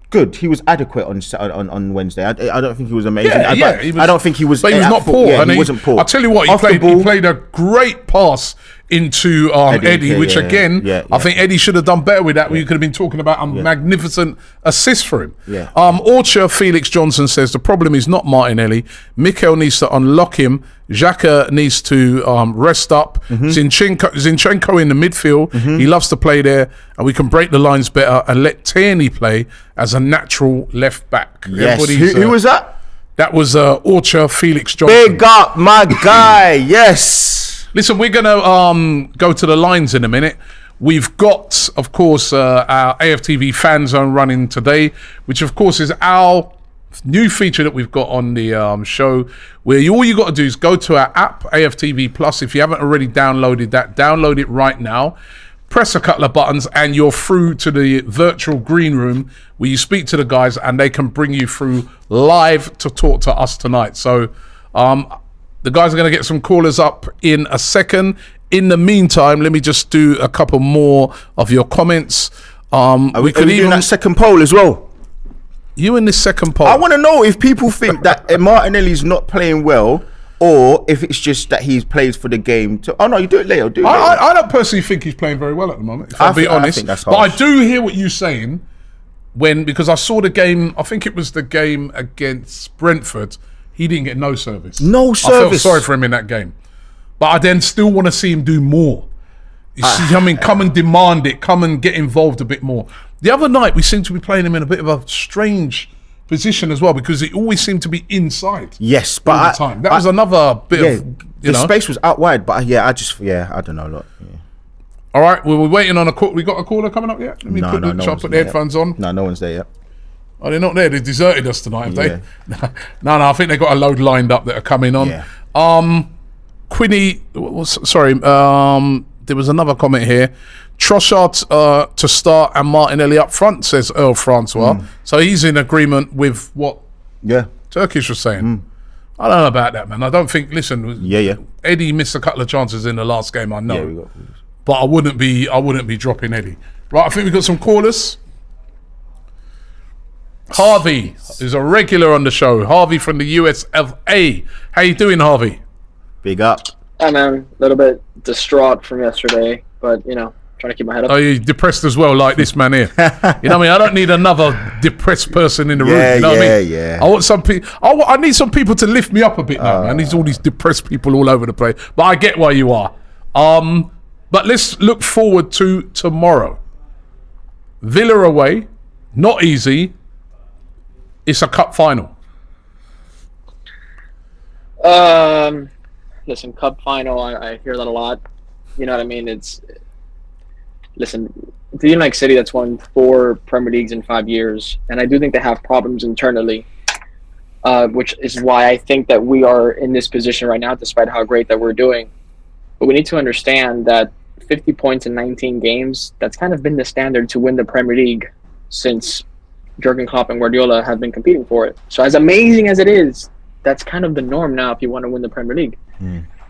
good. He was adequate on Wednesday. I don't think he was amazing. I don't think he was. But he was not poor. He wasn't poor. I'll tell you what, he played a great pass into Eddie, which again, I think Eddie should have done better with that. We could have been talking about a magnificent assist for him. Orcha Felix Johnson says the problem is not Martinelli. Mikel needs to unlock him. Xhaka needs to rest up. Zinchenko in the midfield. He loves to play there, and we can break the lines better and let Tierney play as a natural left back. Yes. Who was that? That was Orcha Felix Johnson. Big up, my guy. Yes. Listen, we're going to go to the lines in a minute. We've got, of course, our AFTV Fan Zone running today, which, of course, is our new feature that we've got on the show, where all you got to do is go to our app, AFTV Plus. If you haven't already downloaded that, download it right now. Press a couple of buttons and you're through to the virtual green room where you speak to the guys and they can bring you through live to talk to us tonight. So, the guys are going to get some callers up in a second. In the meantime, let me just do a couple more of your comments. Are we doing that second poll as well? You in this second poll. I want to know if people think that Martinelli's not playing well, or if it's just that he plays for the game. Oh no, you do it later. I don't personally think he's playing very well at the moment, if I'll be honest. I think that's but harsh. I do hear what you're saying because I saw the game. I think it was the game against Brentford. He didn't get no service. No service. I felt sorry for him in that game. But I then still want to see him do more. You see, I mean, come and demand it. Come and get involved a bit more. The other night, we seemed to be playing him in a bit of a strange position as well because it always seemed to be inside. Yes, but all the time. That was another bit of, the space was out wide, but I don't know. Look. Yeah. All right, we're waiting on a call. We got a caller coming up yet? Let me put the headphones on. No one's there yet. Oh, they're not there. They deserted us tonight, have they? No. I think they got a load lined up that are coming on. Yeah. Quinny, sorry. There was another comment here. Trossard to start and Martinelli up front, says Earl Francois. So he's in agreement with what Turkish was saying. I don't know about that, man. I don't think. Listen, Eddie missed a couple of chances in the last game. I know, but I wouldn't be dropping Eddie. Right, I think we've got some callers. Harvey is a regular on the show. Harvey from the US of A. How you doing, Harvey? Big up. Hi, man. A little bit distraught from yesterday, but, trying to keep my head up. Are you depressed as well, like this man here? You know what I mean? I don't need another depressed person in the room. You know what I mean? Yeah. I want some people. I need some people to lift me up a bit now, man. There's all these depressed people all over the place. But I get why you are. But let's look forward to tomorrow. Villa away, not easy. It's a cup final. Listen, cup final, I hear that a lot. You know what I mean? Listen, the United City that's won 4 Premier Leagues in 5 years, and I do think they have problems internally, which is why I think that we are in this position right now, despite how great that we're doing. But we need to understand that 50 points in 19 games, that's kind of been the standard to win the Premier League since Jurgen Klopp and Guardiola have been competing for it. So as amazing as it is, that's kind of the norm now if you want to win the Premier League.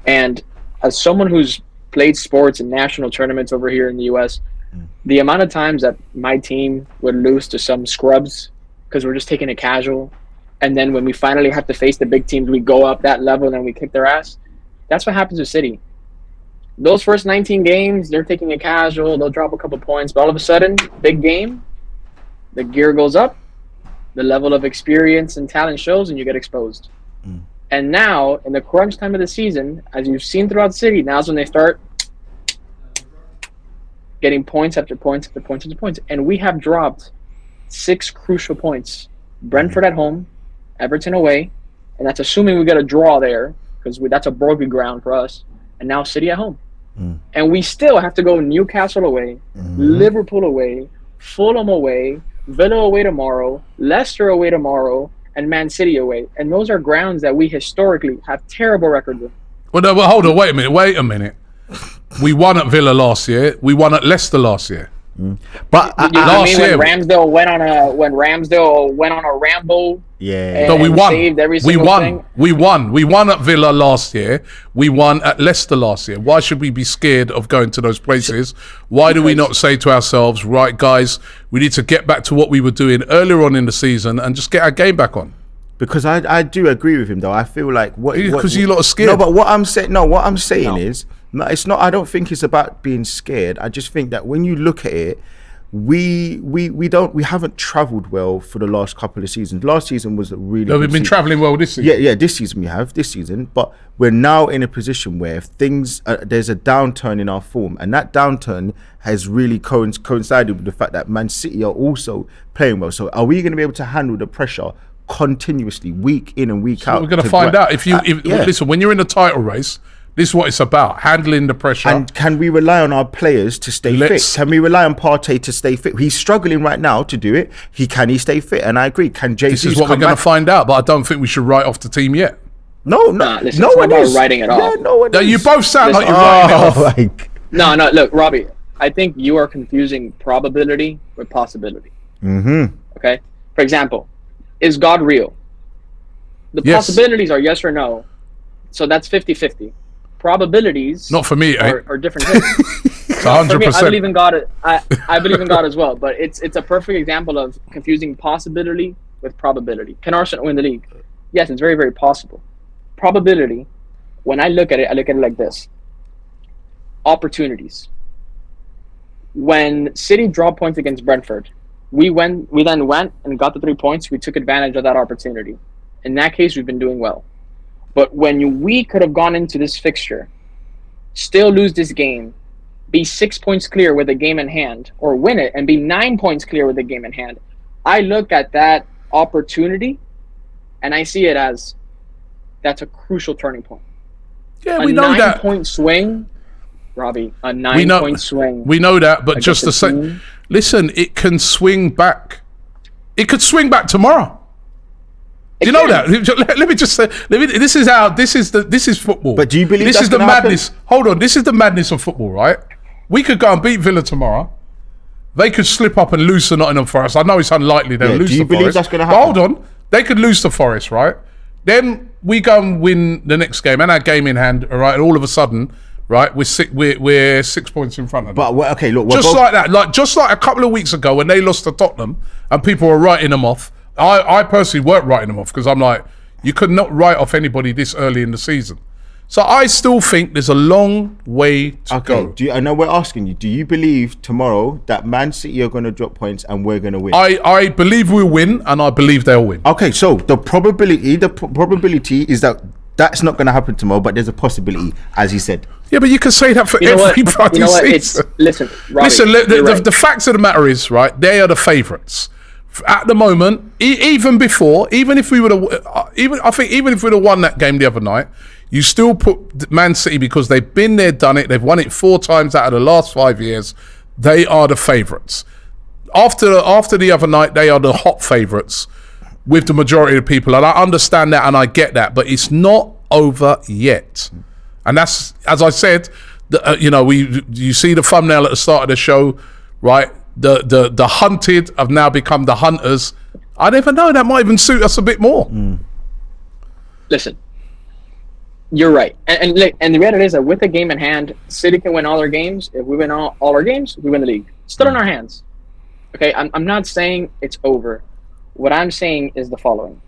And as someone who's played sports in national tournaments over here in the US, the amount of times that my team would lose to some scrubs because we're just taking it casual, and then when we finally have to face the big teams, we go up that level and then we kick their ass. That's what happens with City. Those first 19 games, they're taking it casual, they'll drop a couple points, but all of a sudden, big game, the gear goes up, the level of experience and talent shows, and you get exposed. And now, in the crunch time of the season, as you've seen throughout City, now's when they start getting points after points after points after points. And we have dropped 6 crucial points. Brentford at home, Everton away, and that's assuming we get a draw there, because that's a bogey ground for us. And now City at home. And we still have to go Newcastle away, Liverpool away, Fulham away, Villa away tomorrow, Leicester away tomorrow, and Man City away. And those are grounds that we historically have terrible records with. Well, no, hold on, wait a minute. We won at Villa last year. We won at Leicester last year. But last year, when Ramsdale went on a ramble, we won. Saved every single thing. We won at Villa last year. We won at Leicester last year. Why should we be scared of going to those places? Why do we not say to ourselves, right, guys, we need to get back to what we were doing earlier on in the season and just get our game back on? Because I do agree with him though. I feel like because you lot are scared. No, but what I'm saying is No, it's not. I don't think it's about being scared. I just think that when you look at it, we haven't travelled well for the last couple of seasons. Last season was a really. No, good we've been season. travelling well this season. Yeah, this season we have this season, but we're now in a position where if things there's a downturn in our form, and that downturn has really coincided with the fact that Man City are also playing well. So, are we going to be able to handle the pressure continuously, week in and week out? We're going to find out. Listen, when you're in a title race, this is what it's about: handling the pressure. And can we rely on our players to stay fit? Can we rely on Partey to stay fit? He's struggling right now to do it. Can he stay fit? And I agree. Can Jesus? This is what we're going to find out. But I don't think we should write off the team yet. No, listen, no it's one not is about writing it off. Yeah, no one No, is. you both sound like Listen, you're writing it off. Like, No, look, Robbie, I think you are confusing probability with possibility. mm-hmm. Okay? For example, is God real? The Yes. possibilities are yes or no. So that's 50-50. Probabilities Not for me, are different things. It's For me, I 100%. believe in God. I believe in God as well, but it's a perfect example of confusing possibility with probability. Can Arsenal win the league? Yes, it's very, very possible. Probability, when I look at it like this. Opportunities. When City dropped points against Brentford, we then went and got the 3 points. We took advantage of that opportunity. In that case, we've been doing well. But when we could have gone into this fixture, still lose this game, be 6 points clear with a game in hand, or win it and be 9 points clear with a game in hand, I look at that opportunity and I see it as that's a crucial turning point. Yeah, we know A that. 9-point swing, Robbie, a We know- 9-point swing. We know that, but against just a to say, team. listen, it can swing back. It could swing back tomorrow. Do you know that? Let me just say. This is football. But do you believe this that's is the gonna happen? madness? Hold on, this is the madness of football, right? We could go and beat Villa tomorrow. They could slip up and lose to Nottingham Forest. I know it's unlikely they'll lose do you to believe Forest. that's gonna But happen? hold on, they could lose to Forest, right? Then we go and win the next game and our game in hand, all right? And all of a sudden, right, we're 6 points in front of them. But okay, look, we're Just both- like that, just like a couple of weeks ago when they lost to Tottenham and people were writing them off. I personally weren't writing them off because I'm like, you could not write off anybody this early in the season. So I still think there's a long way to go. I know we're asking you. Do you believe tomorrow that Man City are going to drop points and we're going to win? I believe we'll win, and I believe they'll win. Okay, so the probability is that that's not going to happen tomorrow, but there's a possibility, as he said. Yeah, but you can say that for You know what? every bloody You know what? season. Listen, Robbie, Listen, you're right. the facts of the matter is, right, they are the favourites. At the moment, even before, even if we would have, I think even if we'd have won that game the other night, you still put Man City because they've been there, done it. They've won it 4 times out of the last 5 years. They are the favourites. After the other night, they are the hot favourites with the majority of the people, and I understand that and I get that, but it's not over yet. And that's, as I said, you see the thumbnail at the start of the show, right? The hunted have now become the hunters. I never know. That might even suit us a bit more. Listen, you're right, and the reality is that with a game in hand, City can win all their games. If we win all our games, we win the league. It's still in our hands. Okay, I'm not saying it's over. What I'm saying is the following: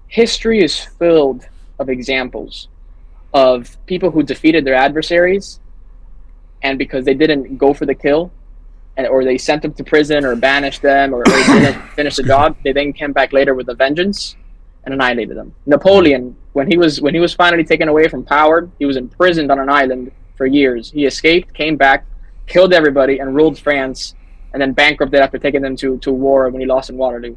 history is filled of examples of people who defeated their adversaries, and because they didn't go for the kill, or they sent them to prison or banished them or they didn't finish the job, they then came back later with a vengeance and annihilated them. Napoleon, when he was finally taken away from power, he was imprisoned on an island for years. He escaped, came back, killed everybody, and ruled France, and then bankrupted after taking them to war when he lost in Waterloo.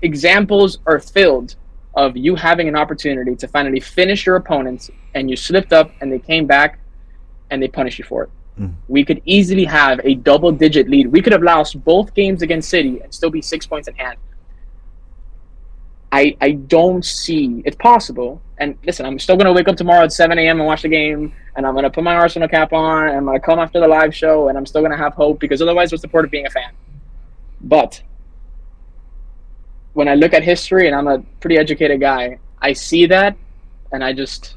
Examples are filled of you having an opportunity to finally finish your opponents, and you slipped up, and they came back, and they punished you for it. We could easily have a double-digit lead. We could have lost both games against City and still be 6 points in hand. I don't see it's possible. And listen, I'm still going to wake up tomorrow at 7 a.m. and watch the game, and I'm going to put my Arsenal cap on, and I'm going to come after the live show, and I'm still going to have hope, because otherwise what's the point of being a fan? But when I look at history, and I'm a pretty educated guy, I see that, and I just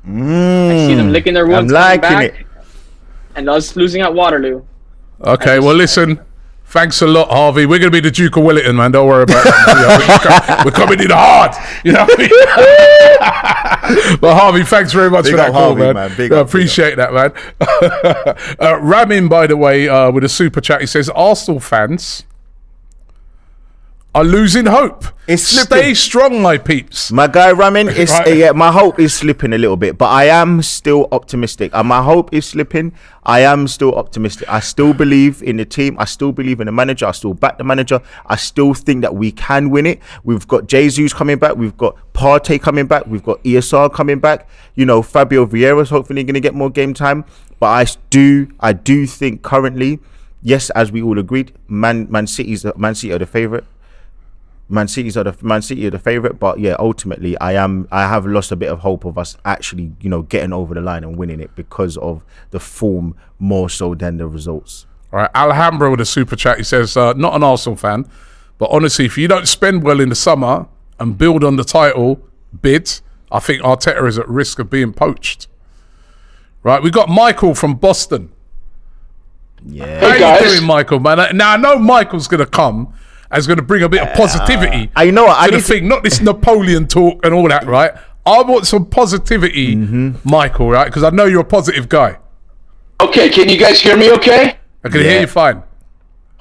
I see them licking their wounds, I'm coming liking back, it. and us losing at Waterloo. Okay, well, listen, Thanks a lot, Harvey. We're going to be the Duke of Wellington, man. Don't worry about that. We're coming in hard. You know what I mean? But Harvey, thanks very much for that call, Harvey, man. Big I up, appreciate that, man. Ramin, by the way, with a super chat, he says, Arsenal fans are losing hope. It's slipping. Stay strong, my peeps. My guy Ramin, it's Right. yeah, my hope is slipping a little bit, but I am still optimistic. And my hope is slipping. I am still optimistic. I still believe in the team. I still believe in the manager. I still back the manager. I still think that we can win it. We've got Jesus coming back. We've got Partey coming back. We've got ESR coming back. You know, Fabio Vieira's hopefully going to get more game time. But I do think currently, yes, as we all agreed, Man City are the favourite. Man City are the favourite, but yeah, ultimately I have lost a bit of hope of us actually, you know, getting over the line and winning it because of the form more so than the results. All right, Alhambra with a super chat. He says, not an Arsenal fan, but honestly, if you don't spend well in the summer and build on the title bid, I think Arteta is at risk of being poached. Right, we got Michael from Boston. Yeah. How Hey, you guys. doing, Michael, man? Now, I know Michael's going to come and is going to bring a bit of positivity I know. I to the need to- thing, not this Napoleon talk and all that, right? I want some positivity, Michael, right? Because I know you're a positive guy. Okay, can you guys hear me okay? I can hear you fine.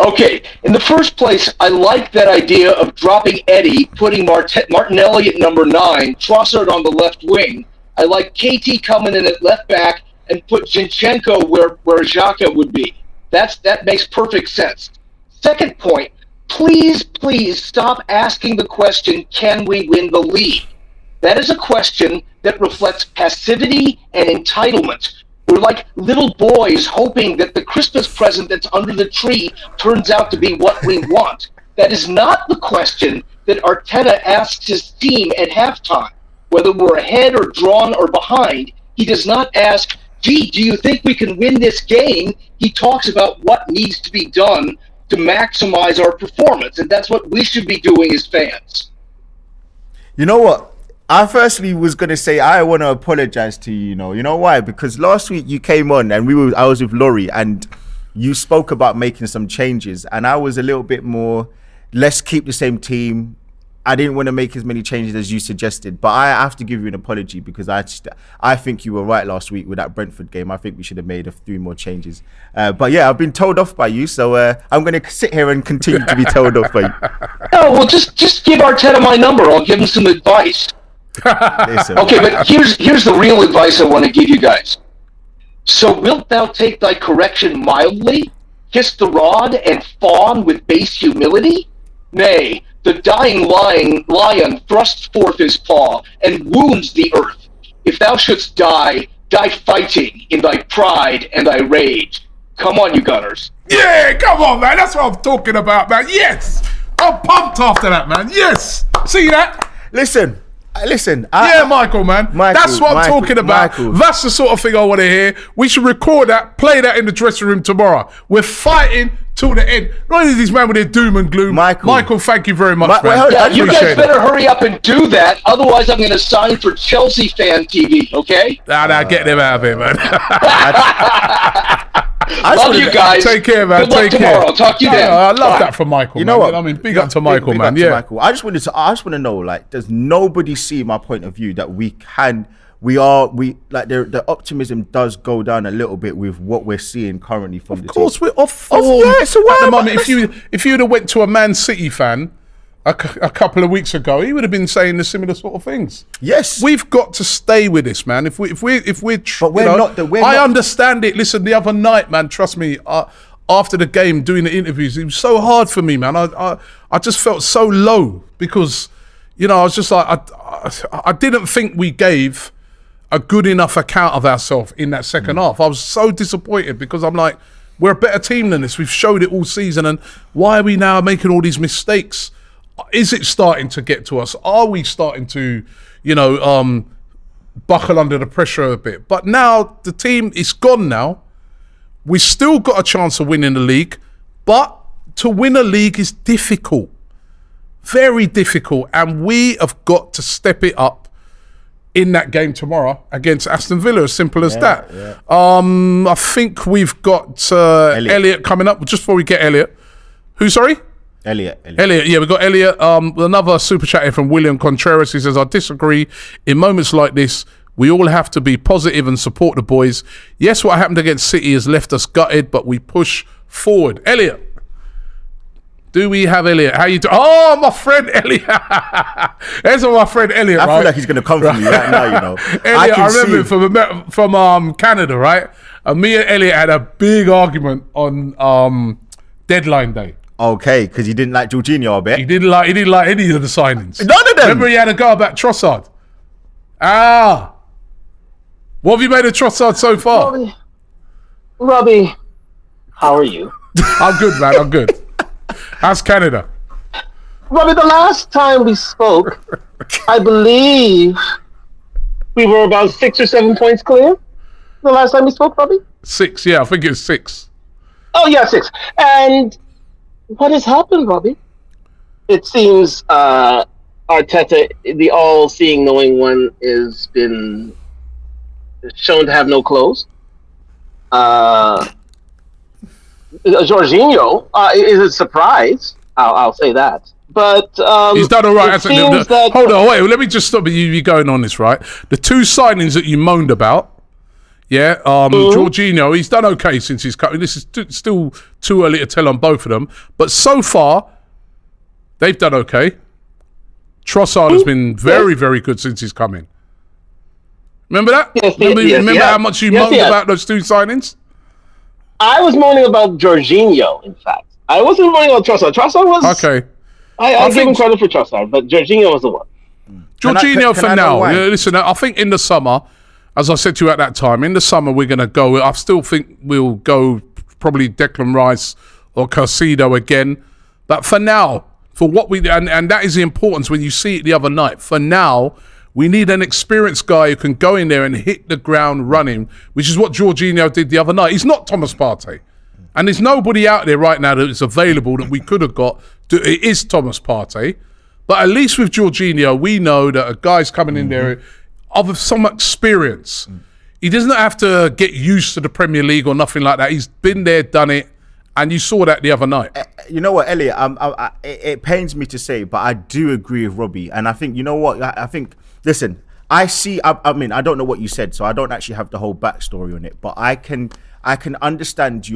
Okay, in the first place, I like that idea of dropping Eddie, putting Martinelli at number 9, Trossard on the left wing. I like KT coming in at left back and put Zinchenko where Xhaka would be. That makes perfect sense. Second point, please stop asking the question, can we win the league? That is a question that reflects passivity and entitlement. We're like little boys hoping that the Christmas present that's under the tree turns out to be what we want. That is not the question that Arteta asks his team at halftime. Whether we're ahead or drawn or behind, he does not ask, gee, do you think we can win this game? He talks about what needs to be done to maximize our performance, and that's what we should be doing as fans. You know what? I firstly was gonna say I want to apologize to you. You know why? Because last week you came on and I was with Laurie and you spoke about making some changes, and I was a little bit more, let's keep the same team. I didn't want to make as many changes as you suggested, but I have to give you an apology because I think you were right last week with that Brentford game. I think we should have made a few more changes. But yeah, I've been told off by you, so I'm going to sit here and continue to be told off by you. Oh, well, just give Arteta my number. I'll give him some advice. Listen, Okay, but here's the real advice I want to give you guys. So wilt thou take thy correction mildly, kiss the rod, and fawn with base humility? Nay, the dying lion thrusts forth his paw and wounds the earth. If thou shouldst die, die fighting in thy pride and thy rage. Come on, you Gunners. Yeah, come on, man. That's what I'm talking about, man. Yes. I'm pumped after that, man. Yes. See that? Listen. Yeah, Michael, man. That's what I'm talking about. Michael. That's the sort of thing I want to hear. We should record that, play that in the dressing room tomorrow. We're fighting till the end. Not only these men with their doom and gloom. Michael, thank you very much, well, man. hold on, Yeah, I you appreciate guys it. better hurry up and do that. Otherwise, I'm going to sign for Chelsea Fan TV, okay? Nah, get them out of here, man. Love you guys. Take care, man. Good luck Take tomorrow. care. I'll talk to you then. I love Bye. that from Michael. You know man. what? I mean, big up to Michael, big man. up to Yeah. Michael. I just want to know, like, does nobody see my point of view that the optimism does go down a little bit with what we're seeing currently from the Of course, team. we're off form yeah, so why at the am I- moment. If you'd have went to a Man City fan a couple of weeks ago, he would have been saying the similar sort of things. Yes. We've got to stay with this, man. If we're But we're not the- we're I not- understand it. Listen, the other night, man, trust me, after the game, doing the interviews, it was so hard for me, man. I just felt so low because, I was just like, I didn't think we gave a good enough account of ourselves in that second half. I was so disappointed because I'm like, we're a better team than this. We've showed it all season, and why are we now making all these mistakes? Is it starting to get to us? Are we starting to, buckle under the pressure a bit? But now the team is gone now. We still got a chance of winning the league, but to win a league is difficult, very difficult, and we have got to step it up in that game tomorrow against Aston Villa. As simple as that. Yeah. I think we've got Elliot coming up. Just before we get Elliot, Who, sorry? Elliot. Elliot, yeah, we got Elliot. Another super chat here from William Contreras. He says, I disagree. In moments like this, we all have to be positive and support the boys. Yes, what happened against City has left us gutted, but we push forward. Elliot. Do we have Elliot? How you doing? Oh, my friend Elliot. There's my friend Elliot, I right? feel like he's going to come for me right now, you know. Elliot, I remember him from Canada, right? And me and Elliot had a big argument on deadline day. Okay, because he didn't like Jorginho, I bet. He didn't like any of the signings. None of them. Remember he had a go about Trossard. What have you made of Trossard so far? Robbie, how are you? I'm good, man. I'm good. How's Canada? Robbie, the last time we spoke, I believe we were about 6 or 7 points clear. The last time we spoke, Robbie? 6, yeah. I think it was 6. Oh, yeah, 6. And what has happened, Robbie? It seems Arteta, the all-seeing, knowing one, has been shown to have no clothes. Jorginho is a surprise. I'll say that. But he's done all right. It seems that, hold on, wait. Let me just stop you going on this, right? The 2 signings that you moaned about, yeah. Jorginho, he's done okay since he's coming. This is still too early to tell on both of them, but so far they've done okay. Trossard has been very, very good since he's come in. Remember that? Yes, remember how much you moaned about those 2 signings? I was moaning about Jorginho, in fact. I wasn't moaning about Trossard. Trossard was... Okay. I give him credit for Trossard, but Jorginho was the one. Jorginho for now. Listen, I think in the summer, as I said to you at that time, in the summer we're going to go... I still think we'll go probably Declan Rice or Caicedo again. But for now, for what we... And that is the importance when you see it the other night. For now... We need an experienced guy who can go in there and hit the ground running, which is what Jorginho did the other night. He's not Thomas Partey. And there's nobody out there right now that is available that we could have got. It is Thomas Partey. But at least with Jorginho, we know that a guy's coming in there of some experience. He doesn't have to get used to the Premier League or nothing like that. He's been there, done it. And you saw that the other night. You know what, Elliot? It pains me to say, but I do agree with Robbie. And I think, you know what? I think... Listen, I mean, I don't know what you said, so I don't actually have the whole backstory on it, but I can understand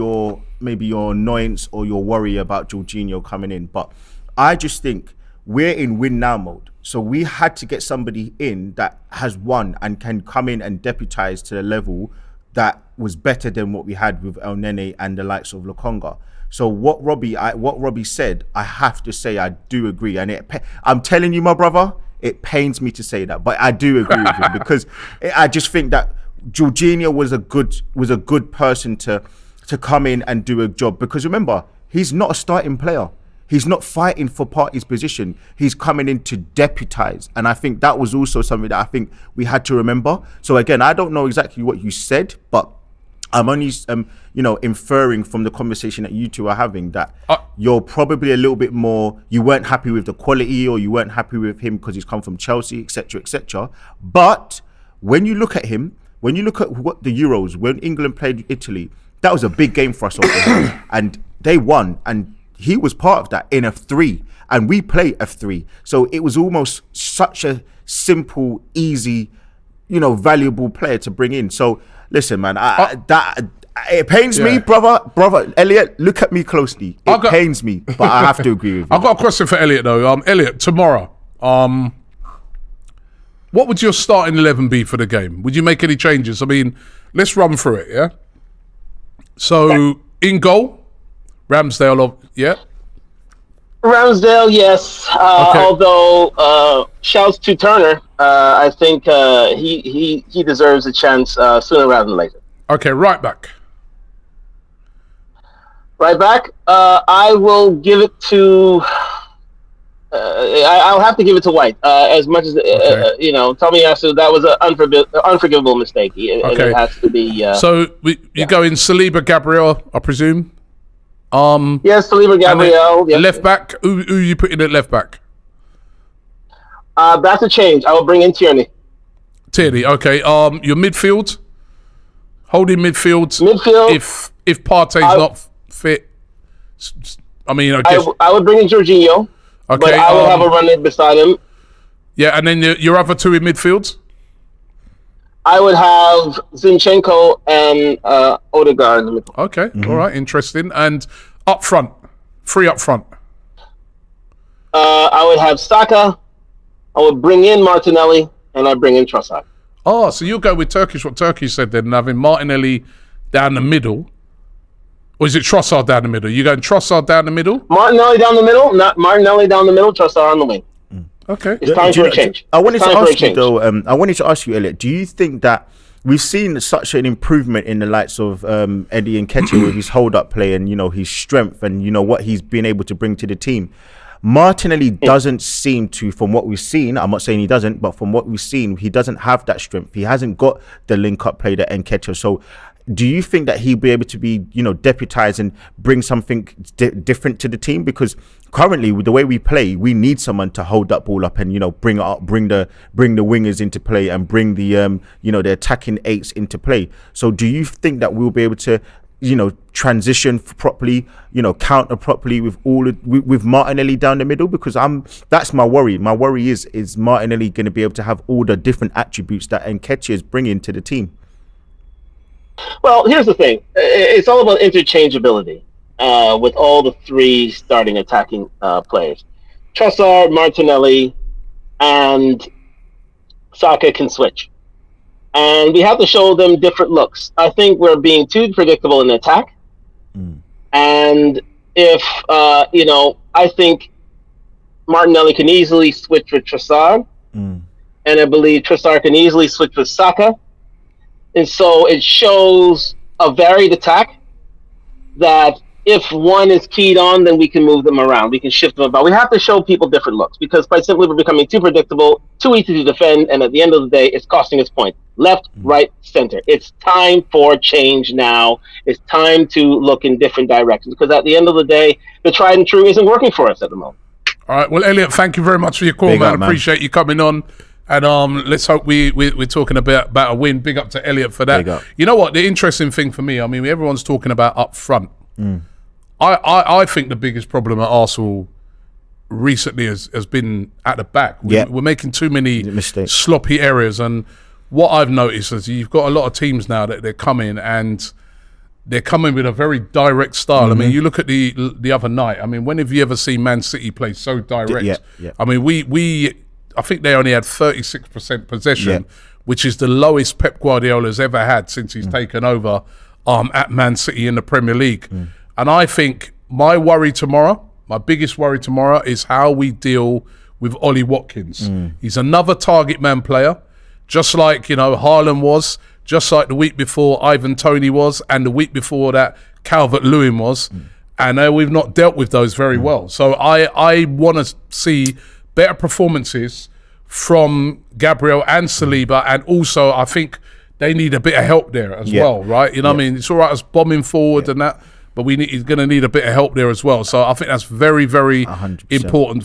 maybe your annoyance or your worry about Jorginho coming in, but I just think we're in win now mode. So we had to get somebody in that has won and can come in and deputize to the level that was better than what we had with El Nene and the likes of Lokonga. So what Robbie said, I have to say I do agree, and I'm telling you, my brother, it pains me to say that, but I do agree with him because I just think that Jorginho was a good person to come in and do a job. Because remember, he's not a starting player. He's not fighting for Partey's position. He's coming in to deputize, and I think that was also something that I think we had to remember. So again, I don't know exactly what you said, but I'm only inferring from the conversation that you two are having that you're probably a little bit more, you weren't happy with the quality, or you weren't happy with him because he's come from Chelsea, etc., etc. But when you look at him, when you look at what the Euros, when England played Italy, that was a big game for us over here, and they won, and he was part of that in F3, and we play F3. So it was almost such a simple, easy, valuable player to bring in. So listen, man, it pains me, brother Elliot. Look at me closely. It pains me, but I have to agree with you. I've got a question for Elliot though. Elliot, tomorrow, what would your starting 11 be for the game? Would you make any changes? I mean, let's run through it. Yeah. So in goal, Ramsdale. Yeah. Ramsdale, yes. Although shouts to Turner, I think he deserves a chance sooner rather than later. Okay, right back. Right back. I will give it to. I'll have to give it to White. As much as Tomiyasu, that was an unforgivable mistake. It has to be. So you go in Saliba, Gabriel, I presume. Yes, Saliba, Gabriel. Yes. Left back. Who you put in at left back? That's a change. I will bring in Tierney. Tierney. Okay. Your midfield. Holding midfield. Midfield. If Partey's not fit, I mean, I guess. I would bring in Jorginho, Okay. but I would have a run beside him. Yeah, and then your other two in midfields? I would have Zinchenko and Odegaard in the middle. Okay, all right, interesting. And up front, three up front. I would have Saka. I would bring in Martinelli, and I'd bring in Trossard. Oh, so you'll go with Turkish, what Turkey said then, having Martinelli down the middle. Or is it Trossard down the middle? You going Trossard down the middle? Martinelli down the middle, not Martinelli down the middle, Trossard on the wing. Okay. It's time for a change. I wanted to ask you, Elliot, do you think that we've seen such an improvement in the likes of Eddie Nketiah with his hold-up play and, his strength and, what he's been able to bring to the team? Martinelli doesn't seem to, from what we've seen, I'm not saying he doesn't, but from what we've seen, he doesn't have that strength. He hasn't got the link-up play that Nketiah. So do you think that he'll be able to be, deputized and bring something different to the team? Because currently, with the way we play, we need someone to hold that ball up and bring it up, bring the wingers into play and bring the the attacking eights into play. So do you think that we'll be able to transition properly, counter properly with Martinelli down the middle? Because that's my worry. My worry is Martinelli going to be able to have all the different attributes that Nketiah is bringing to the team? Well, here's the thing. It's all about interchangeability with all the three starting attacking players. Trossard, Martinelli, and Saka can switch. And we have to show them different looks. I think we're being too predictable in attack. And if, I think Martinelli can easily switch with Trossard. And I believe Trossard can easily switch with Saka. And so it shows a varied attack that if one is keyed on, then we can move them around. We can shift them about. We have to show people different looks because quite simply we're becoming too predictable, too easy to defend, and at the end of the day, it's costing us points. Left, right, center. It's time for change now. It's time to look in different directions because at the end of the day, the tried and true isn't working for us at the moment. All right. Well, Elliot, thank you very much for your call, man. Appreciate you coming on. And let's hope we're talking about a win. Big up to Elliot for that. You know what? The interesting thing for me, I mean, everyone's talking about up front. I think the biggest problem at Arsenal recently has been at the back. We're making too many sloppy errors. And what I've noticed is you've got a lot of teams now that they're coming and they're coming with a very direct style. I mean, you look at the other night. I mean, when have you ever seen Man City play so direct? I mean, I think they only had 36% possession, which is the lowest Pep Guardiola's ever had since he's taken over at Man City in the Premier League. And I think my biggest worry tomorrow is how we deal with Ollie Watkins. He's another target man player, just like, Haaland was, just like the week before Ivan Toney was, and the week before that Calvert-Lewin was. And we've not dealt with those very well. So I want to see better performances from Gabriel and Saliba, and also I think they need a bit of help there as well, right? What I mean? It's all right us bombing forward and that, but he's going to need a bit of help there as well. So I think that's very, very 100%. Important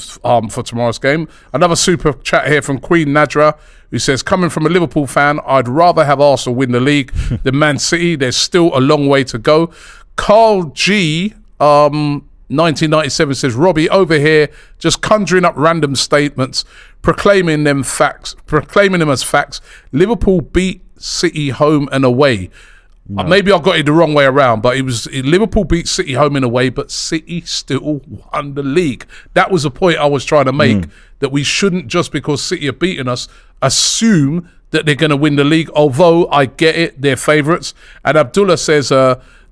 for tomorrow's game. Another super chat here from Queen Nadra, who says, coming from a Liverpool fan, I'd rather have Arsenal win the league than Man City. There's still a long way to go. Carl G, 1997 says, Robbie over here just conjuring up random statements, proclaiming them as facts. Liverpool beat City home and away. Maybe I got it the wrong way around, but Liverpool beat City home and away, but City still won the league. That was the point I was trying to make, that we shouldn't, just because City are beating us, assume that they're going to win the league, although I get it, they're favourites. And Abdullah says,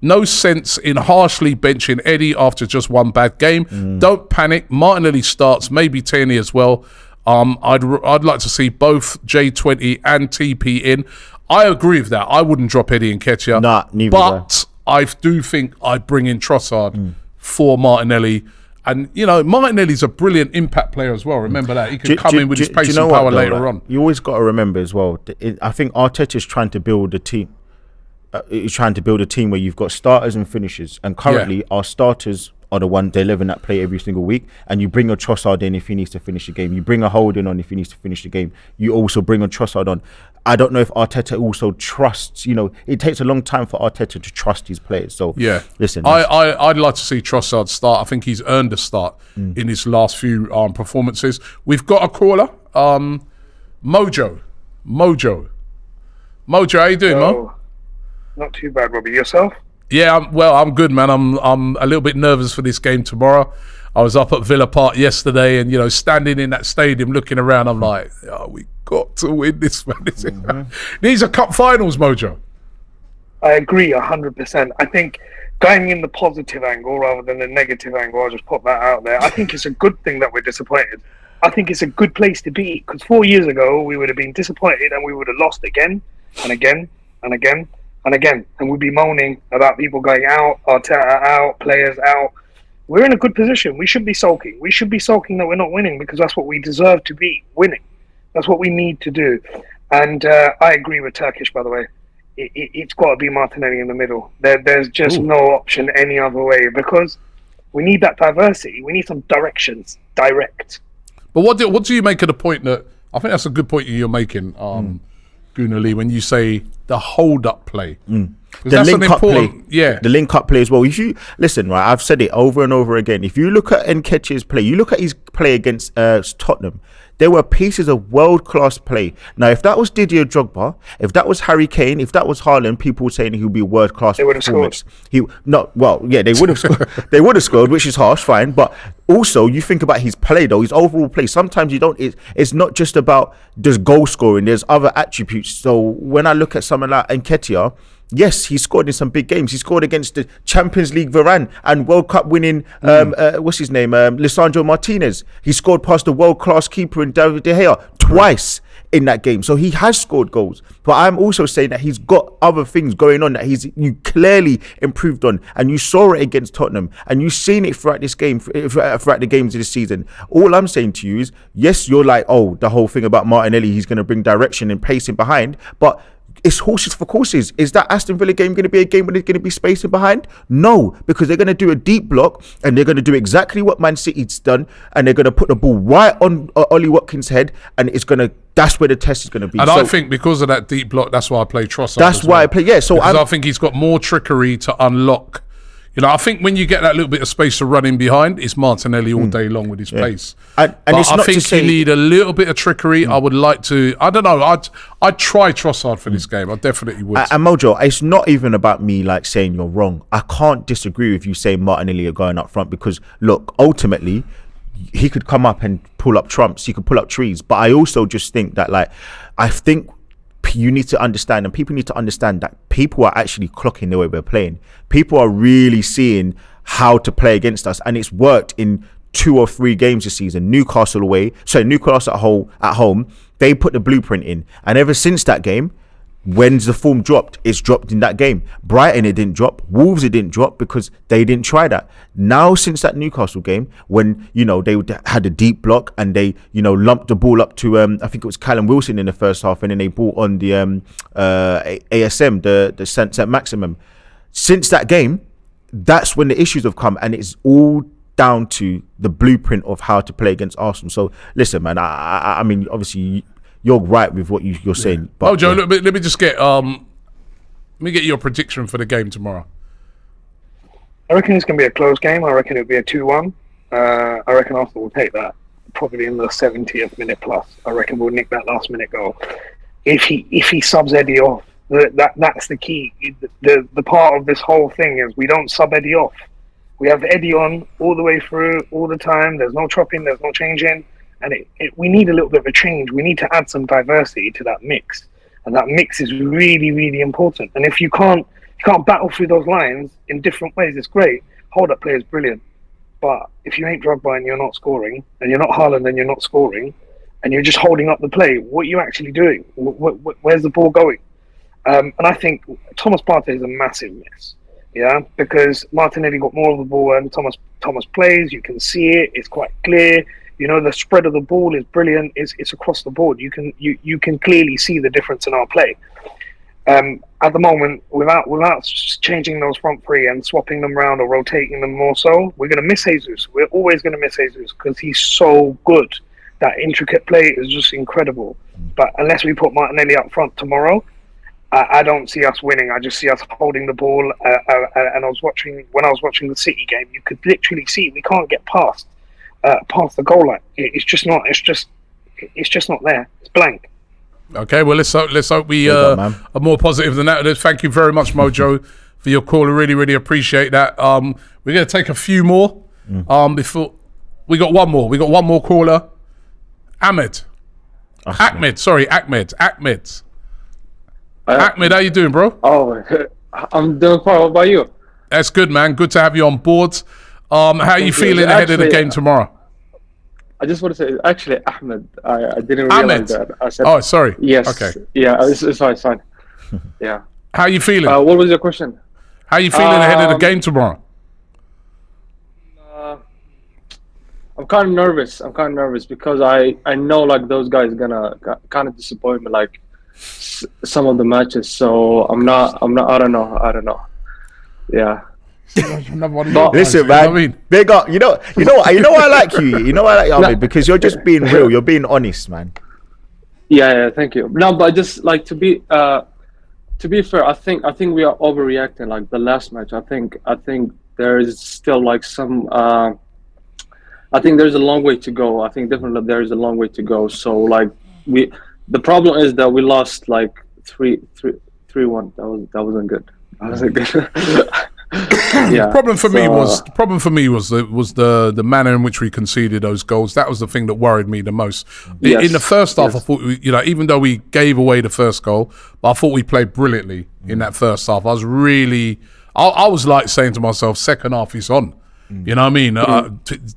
no sense in harshly benching Eddie after just one bad game. Don't panic. Martinelli starts, maybe Tierney as well. I'd like to see both J20 and TP in. I agree with that. I wouldn't drop Eddie Nketiah. Nah, neither. But I do think I'd bring in Trossard for Martinelli. And, Martinelli's a brilliant impact player as well. Remember that. He can come in with his pace and power later on. You always got to remember as well, I think Arteta's trying to build a team. He's trying to build a team where you've got starters and finishers. And currently, our starters are the one, the 11 that play every single week, and you bring a Trossard in if he needs to finish the game. You bring a Holding on if he needs to finish the game. You also bring a Trossard on. I don't know if Arteta also trusts, it takes a long time for Arteta to trust his players. So, listen. I'd like to see Trossard start. I think he's earned a start in his last few performances. We've got a caller, Mojo. Mojo, how you doing, Mo? Not too bad, Robbie. Yourself? Yeah, I'm good, man. I'm a little bit nervous for this game tomorrow. I was up at Villa Park yesterday, and standing in that stadium, looking around, I'm like, we got to win this, man. These are cup finals, Mojo. I agree 100%. I think going in the positive angle rather than the negative angle, I'll just put that out there. I think it's a good thing that we're disappointed. I think it's a good place to be, because 4 years ago we would have been disappointed and we would have lost again and again and again and again, and we'd be moaning about people going out, Arteta out, players out. We're in a good position. We should be sulking. We should be sulking that we're not winning, because that's what we deserve to be, winning. That's what we need to do. And I agree with Turkish, by the way. It's got to be Martinelli in the middle. There's just no option any other way, because we need that diversity. We need some directions, direct. But what do you make of the point that, I think that's a good point you're making, Gunnar Lee, when you say the hold-up play. The link-up play. Yeah. The link-up play as well. If you listen, right, I've said it over and over again. If you look at Nketiah's play, you look at his play against Tottenham, there were pieces of world-class play. Now, if that was Didier Drogba, if that was Harry Kane, if that was Haaland, people were saying he would be world-class. They would have scored. They would have scored. They would have scored, which is harsh, fine. But also, you think about his play, though, his overall play. Sometimes you don't. It's not just about just goal scoring. There's other attributes. So when I look at someone like Nketiah, yes, he scored in some big games. He scored against the Champions League Varane and World Cup winning, what's his name, Lisandro Martinez. He scored past the world-class keeper in David De Gea twice in that game. So he has scored goals. But I'm also saying that he's got other things going on that you clearly improved on. And you saw it against Tottenham. And you've seen it throughout this game, throughout the games of this season. All I'm saying to you is, yes, you're like, the whole thing about Martinelli, he's going to bring direction and pacing behind. But it's horses for courses. Is that Aston Villa game going to be a game where there's going to be spacing behind? No, because they're going to do a deep block and they're going to do exactly what Man City's done, and they're going to put the ball right on Ollie Watkins' head, and that's where the test is going to be. And I think because of that deep block, that's why I play Trossard. That's why I play, yeah. So I think he's got more trickery to unlock. I think when you get that little bit of space to run in behind, it's Martinelli all day long with his pace. And but it's I not think to say you need a little bit of trickery. I would like to. I don't know. I'd try Trossard for this game. I definitely would. And Mojo, it's not even about me like saying you're wrong. I can't disagree with you saying Martinelli are going up front, because look, ultimately, he could come up and pull up trumps. He could pull up trees. But I also just think that, I think you need to understand, and people need to understand, that people are actually clocking the way we're playing. People are really seeing how to play against us, and it's worked in 2 or 3 games this season. Newcastle at home, they put the blueprint in, and ever since that game, when's the form dropped? It's dropped in that game. Brighton, it didn't drop. Wolves, it didn't drop because they didn't try that. Now, since that Newcastle game, when they had a deep block and they lumped the ball up to I think it was Callum Wilson in the first half, and then they brought on the ASM, the Saint Maximum. Since that game, that's when the issues have come, and it's all down to the blueprint of how to play against Arsenal. So listen, man, I mean, obviously you're right with what you're saying. But Joe, let me just get let me get your prediction for the game tomorrow. I reckon it's going to be a close game. I reckon it'll be a 2-1. I reckon Arsenal will take that probably in the 70th minute plus. I reckon we'll nick that last minute goal. If he subs Eddie off, that's the key. The part of this whole thing is we don't sub Eddie off. We have Eddie on all the way through, all the time. There's no chopping, there's no changing. And we need a little bit of a change. We need to add some diversity to that mix. And that mix is really, really important. And if you can't battle through those lines in different ways, it's great. Hold-up play is brilliant. But if you ain't Drogba and you're not scoring, and you're not Haaland and you're not scoring, and you're just holding up the play, what are you actually doing? Where's the ball going? And I think Thomas Partey is a massive miss. Yeah, because Martinelli got more of the ball and Thomas plays. You can see it. It's quite clear. The spread of the ball is brilliant. It's across the board. You can clearly see the difference in our play. At the moment, without changing those front three and swapping them around or rotating them more so, we're going to miss Jesus. We're always going to miss Jesus because he's so good. That intricate play is just incredible. But unless we put Martinelli up front tomorrow, I don't see us winning. I just see us holding the ball. And when I was watching the City game, you could literally see we can't get past the goal line. It's just not there. It's blank. Okay, well, let's hope we are more positive than that. Thank you very much, Mojo, for your call. I really, really appreciate that. We're going to take a few more before we got one more. We got one more caller. Ahmed. Ahmed, how you doing, bro? Oh, I'm doing fine. What about you? That's good, man. Good to have you on board. How are you feeling ahead of the game tomorrow? I just want to say, actually, Ahmed. I didn't realize that. I said, oh, sorry. Yes. Okay. Yeah, it's fine. It's fine. Yeah. How are you feeling? What was your question? How are you feeling ahead of the game tomorrow? I'm kind of nervous. Because I know like those guys gonna kind of disappoint me like some of the matches. So I'm not. I don't know. Yeah. Listen, man. I mean, big up. You know why I like you. You know why I like you, Ahmed, because you're just being real. You're being honest, man. Yeah. Thank you. No, but just like to be fair, I think we are overreacting. Like the last match, I think there is still like some. I think there's a long way to go. I think definitely there is a long way to go. So like the problem is that we lost like 3-1. That wasn't good. Yeah. The problem for me was the manner in which we conceded those goals. That was the thing that worried me the most. Yes. In the first half, I thought even though we gave away the first goal, but I thought we played brilliantly in that first half. I was like saying to myself, second half is on. You know what I mean?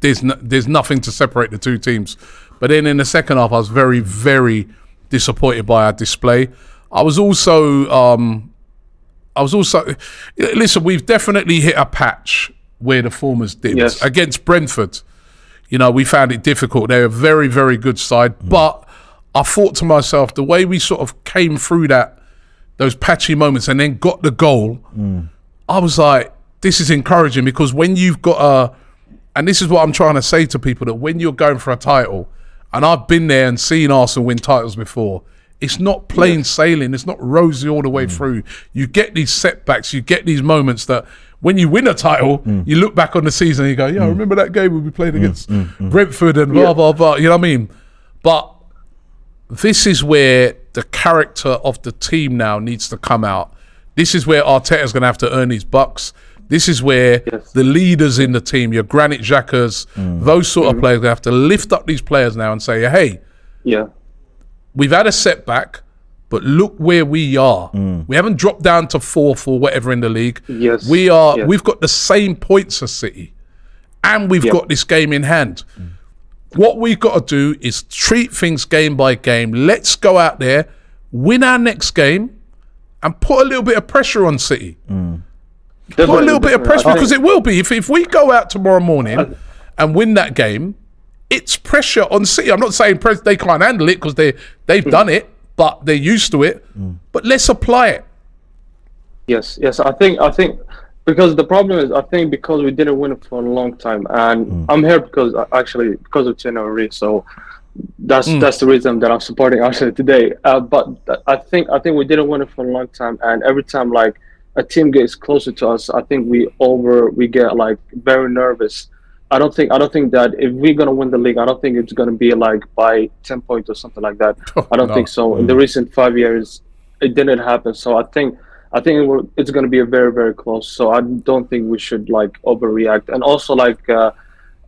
There's nothing to separate the two teams. But then in the second half, I was very, very disappointed by our display. I was also listen, we've definitely hit a patch where the form has dipped. Yes. Against Brentford, we found it difficult. They're a very, very good side. But I thought to myself, the way we sort of came through those patchy moments and then got the goal, I was like, this is encouraging, because when you've got and this is what I'm trying to say to people, that when you're going for a title, and I've been there and seen Arsenal win titles before, it's not plain sailing. It's not rosy all the way through. You get these setbacks. You get these moments that when you win a title, you look back on the season and you go, yeah, remember that game when we played against Brentford and blah, blah, blah. You know what I mean? But this is where the character of the team now needs to come out. This is where Arteta's going to have to earn his bucks. This is where the leaders in the team, your Granit Xhakas, those sort of players, they have to lift up these players now and say, hey, we've had a setback, but look where we are. We haven't dropped down to fourth or whatever in the league. Yes. We've got the same points as City, and we've got this game in hand. What we've got to do is treat things game by game. Let's go out there, win our next game, and put a little bit of pressure on City. Put a little bit of pressure, because it will be. If we go out tomorrow morning and win that game, it's pressure on City. I'm not saying they can't handle it, because they've done it, but they're used to it. But let's apply it. Yes. I think because the problem is, I think because we didn't win it for a long time, and I'm here because of January. So that's the reason that I'm supporting Arsenal today. But I think we didn't win it for a long time, and every time like a team gets closer to us, I think we get like very nervous. I don't think that if we're gonna win the league, I don't think it's gonna be like by 10 points or something like that. I don't think so. In the recent 5 years, it didn't happen. So I think it's gonna be a very, very close. So I don't think we should like overreact. And also like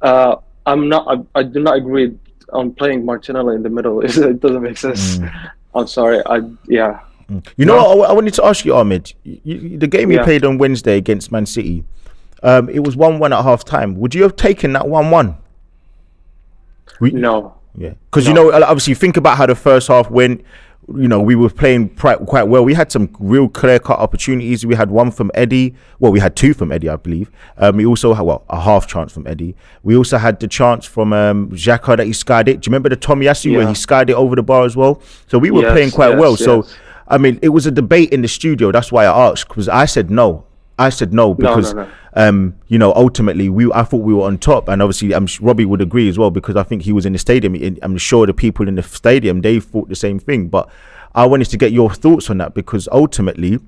I do not agree on playing Martinelli in the middle. It doesn't make sense. I'm sorry. You know what I wanted to ask you, Ahmed? The game you played on Wednesday against Man City, it was 1-1 at half time. Would you have taken that 1-1? No. Yeah. Because, obviously, think about how the first half went. We were playing quite well. We had some real clear-cut opportunities. We had one from Eddie. Well, we had two from Eddie, I believe. We also had, a half chance from Eddie. We also had the chance from Xhaka that he skied it. Do you remember the Tomiyasu where he skied it over the bar as well? So we were playing quite well. So I mean, it was a debate in the studio. That's why I asked, because I said no. Because you know, ultimately I thought we were on top, and obviously Robbie would agree as well, because I think he was in the stadium. I'm sure the people in the stadium, they thought the same thing. But I wanted to get your thoughts on that, because ultimately,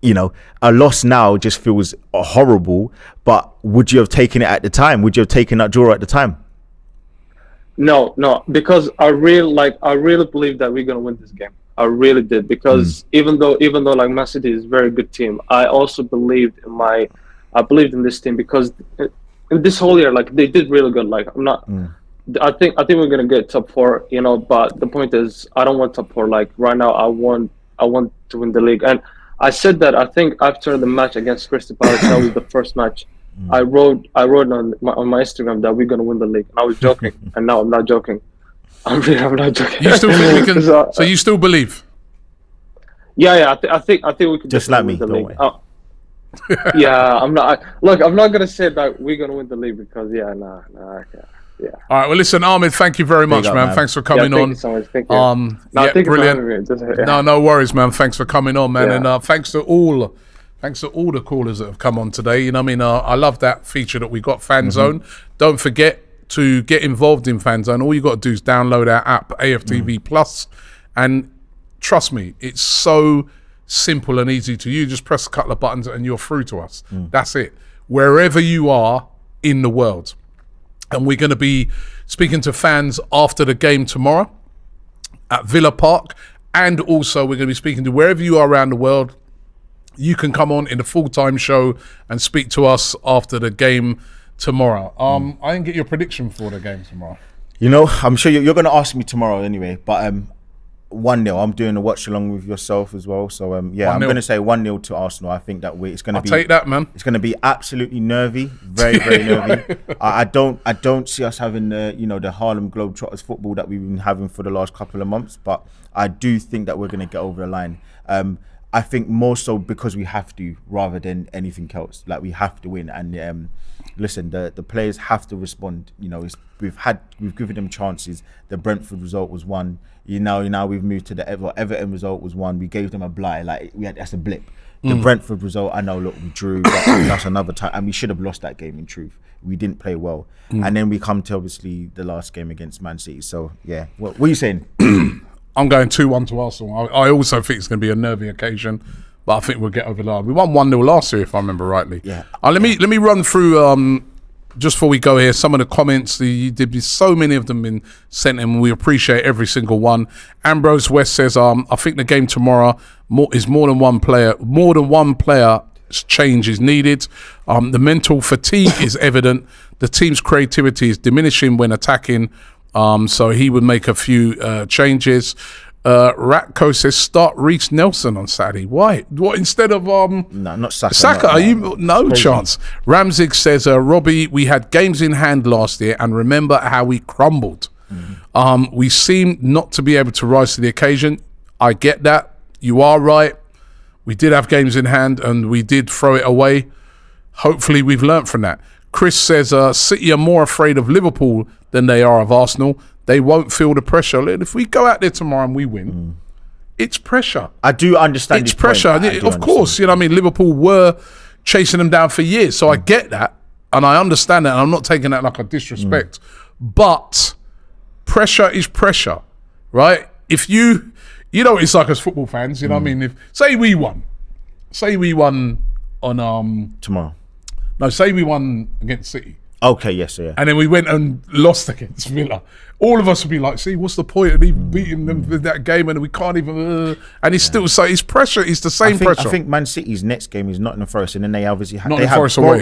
you know, a loss now just feels horrible. But would you have taken it at the time? Would you have taken that draw at the time? No, because I really believe that we're gonna win this game. I really did, because even though like Man City is a very good team, I also believed in this team, because in this whole year, like, they did really good. Like, I'm not. I think we're gonna get top 4, you know. But the point is, I don't want top 4. Like, right now, I want to win the league. And I said that, I think, after the match against Crystal Palace, that was the first match. I wrote on my Instagram that we're gonna win the league. I was joking, and now I'm not joking. I'm not joking. You still think we can? So you still believe? Yeah. I think we could just like me. win the Don't league. worry. Yeah, I'm not. Look, I'm not gonna say that we're gonna win the league, because yeah. All right. Well, listen, Ahmed, thank you very much, man. Thanks for coming on. Thank you so much. Thank you. Yeah, thank brilliant. You for having me. No worries, man. Thanks for coming on, man, Yeah. and thanks to all the callers that have come on today. You know, what I mean, I love that feature that we got, FanZone. Don't forget to get involved in FanZone. All you got to do is download our app, AFTV Plus, and trust me, it's so simple and easy to use. Just press a couple of buttons and you're through to us. That's it. Wherever you are in the world. And we're going to be speaking to fans after the game tomorrow at Villa Park. And also we're going to be speaking to wherever you are around the world. You can come on in the full-time show and speak to us after the game tomorrow. I didn't get your prediction for the game tomorrow. You know, I'm sure you're going to ask me tomorrow anyway, but 1-0. I'm doing a watch along with yourself as well. So yeah, I'm going to say 1-0 to Arsenal. I think that it's going to be. I'll take that, man. It's going to be absolutely nervy, very nervy. I don't see us having the Harlem Globetrotters football that we've been having for the last couple of months, but I do think that we're going to get over the line. I think more so because we have to, rather than anything else. Like, we have to win, and listen, the players have to respond. You know, we've given them chances. The Brentford result was one. Now we've moved to the Everton result was one. We gave them a blight. Like, that's a blip. The Brentford result, I know, look, we drew. That's another time, and we should have lost that game. In truth, we didn't play well, and then we come to obviously the last game against Man City. So yeah, what are you saying? I'm going 2-1 to Arsenal. I also think it's going to be a nervy occasion, but I think we'll get over the line. We won 1-0 last year, if I remember rightly. Yeah. Let me run through just before we go here some of the comments. There'd be so many of them been sent in. We appreciate every single one. Ambrose West says, I think the game tomorrow is more than one player. More than one player change is needed. The mental fatigue is evident. The team's creativity is diminishing when attacking. So he would make a few changes. Ratko says start Reece Nelson on Saturday. Why? What, instead of No, not Saka. Saka? No chance. Ramzig says, Robbie, we had games in hand last year, and remember how we crumbled. We seemed not to be able to rise to the occasion. I get that. You are right. We did have games in hand, and we did throw it away. Hopefully, we've learnt from that. Chris says, City are more afraid of Liverpool than they are of Arsenal. They won't feel the pressure. If we go out there tomorrow and we win, it's pressure. I do understand. It's pressure. Of course, you know what I mean? Liverpool were chasing them down for years. So I get that, and I understand that, and I'm not taking that like a disrespect. But pressure is pressure, right? If you know, it's like as football fans, you know what I mean? If say we won on tomorrow. No, say we won against City. Okay, yes, yeah. And then we went and lost against Villa. All of us would be like, see, what's the point of even beating them in that game, and we can't even... and it's still... So it's pressure. It's the same pressure. I think Man City's next game is Nottingham Forest, and then they obviously have...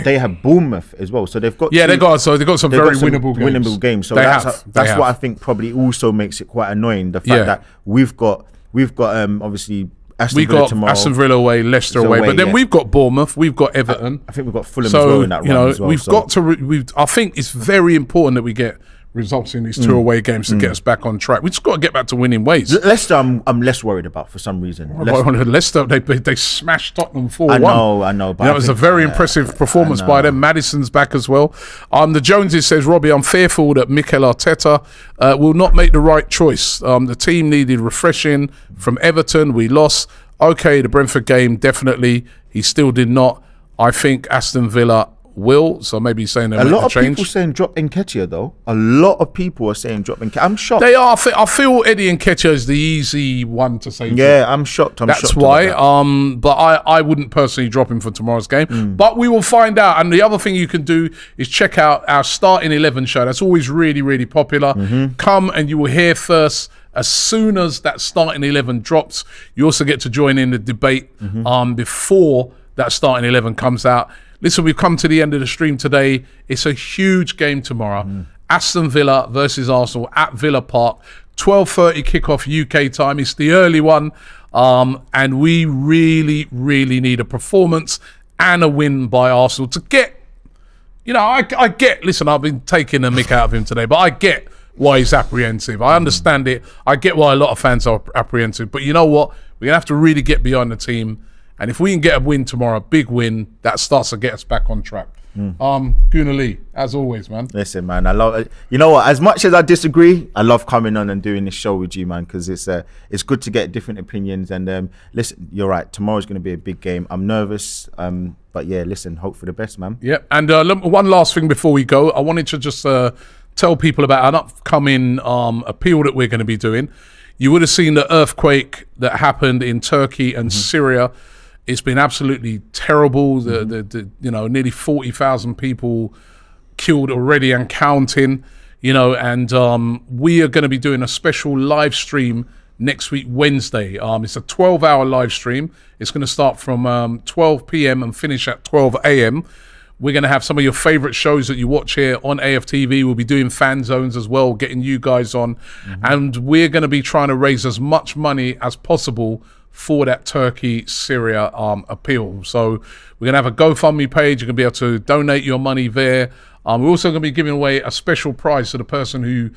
They have Bournemouth as well, so they've got... Yeah, they've got some very winnable games. So that's what I think probably also makes it quite annoying, the fact that we've got obviously... We got Aston Villa away, Leicester away, but then we've got Bournemouth, we've got Everton. I think we've got Fulham as well in that run as well. I think it's very important that we get results in these 2 away games to get us back on track. We just got to get back to winning ways. Leicester, I'm less worried about for some reason. Leicester, they smashed Tottenham 4-1. I know. But that was a very impressive performance by them. Maddison's back as well. The Joneses says, Robbie, I'm fearful that Mikel Arteta will not make the right choice. The team needed refreshing from Everton. We lost. Okay, the Brentford game, definitely. He still did not. I think Aston Villa will, so maybe he's saying they'll make the change. A lot of people saying drop Nketiah, though. A lot of people are saying drop Nketiah. I'm shocked. They are. I feel Eddie Nketiah is the easy one to say. Yeah, I'm shocked. That's why. But I wouldn't personally drop him for tomorrow's game. But we will find out. And the other thing you can do is check out our starting 11 show. That's always really, really popular. Come and you will hear first. As soon as that starting 11 drops, you also get to join in the debate before that starting 11 comes out. Listen, we've come to the end of the stream today. It's a huge game tomorrow. Aston Villa versus Arsenal at Villa Park. 12:30 kickoff UK time. It's the early one. And we really, really need a performance and a win by Arsenal to get, I get, listen, I've been taking a mick out of him today, but I get why he's apprehensive. I understand it. I get why a lot of fans are apprehensive. But you know what? We're going to have to really get behind the team. And if we can get a win tomorrow, a big win, that starts to get us back on track. Guna Lee, as always, man. Listen, man, I love it. You know what? As much as I disagree, I love coming on and doing this show with you, man, because it's good to get different opinions. And listen, you're right. Tomorrow's going to be a big game. I'm nervous, but yeah, listen, hope for the best, man. Yeah, and one last thing before we go, I wanted to just tell people about an upcoming appeal that we're going to be doing. You would have seen the earthquake that happened in Turkey and Syria. It's been absolutely terrible. The nearly 40,000 people killed already and counting. And we are going to be doing a special live stream next week, Wednesday. It's a 12-hour live stream. It's going to start from 12 p.m. and finish at 12 a.m. We're going to have some of your favorite shows that you watch here on AFTV. We'll be doing fan zones as well, getting you guys on. And we're going to be trying to raise as much money as possible for that Turkey-Syria appeal. So we're going to have a GoFundMe page. You're going to be able to donate your money there. We're also going to be giving away a special prize to the person who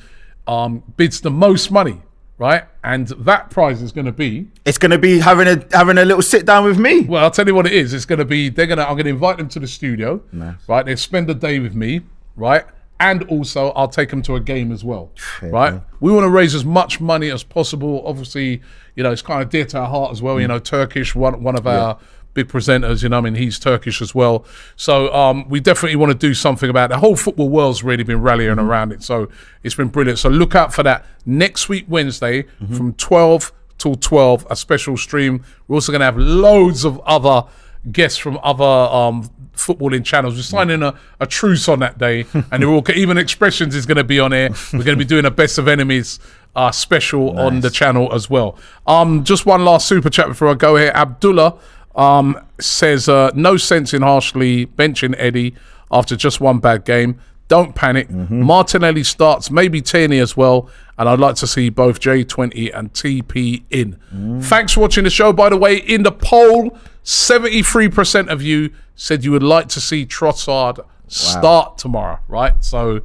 bids the most money, right? And that prize is going to be... It's going to be having a little sit down with me. Well, I'll tell you what it is. It's going to be... I'm going to invite them to the studio, right? They spend a day with me, right? And also, I'll take them to a game as well, right? We want to raise as much money as possible. Obviously, it's kind of dear to our heart as well. Turkish, one of our big presenters, he's Turkish as well. So we definitely want to do something about it. The whole football world's really been rallying around it. So it's been brilliant. So look out for that next week, Wednesday, from 12 till 12, a special stream. We're also going to have loads of other guests from other footballing channels. We're signing a truce on that day, and even Expressions is going to be on air. We're going to be doing a Best of Enemies special on the channel as well. Just one last super chat before I go here. Abdullah says, no sense in harshly benching Eddie after just one bad game. Don't panic. Martinelli starts, maybe Tierney as well, and I'd like to see both J20 and TP in. Thanks for watching the show. By the way, in the poll, 73% of you said you would like to see Trossard start tomorrow, right? So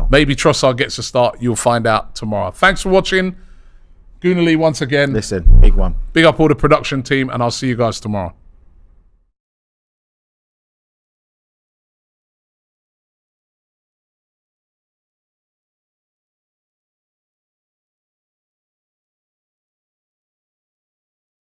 maybe Trossard gets a start. You'll find out tomorrow. Thanks for watching. Guna Lee once again. Listen, big one. Big up all the production team, and I'll see you guys tomorrow.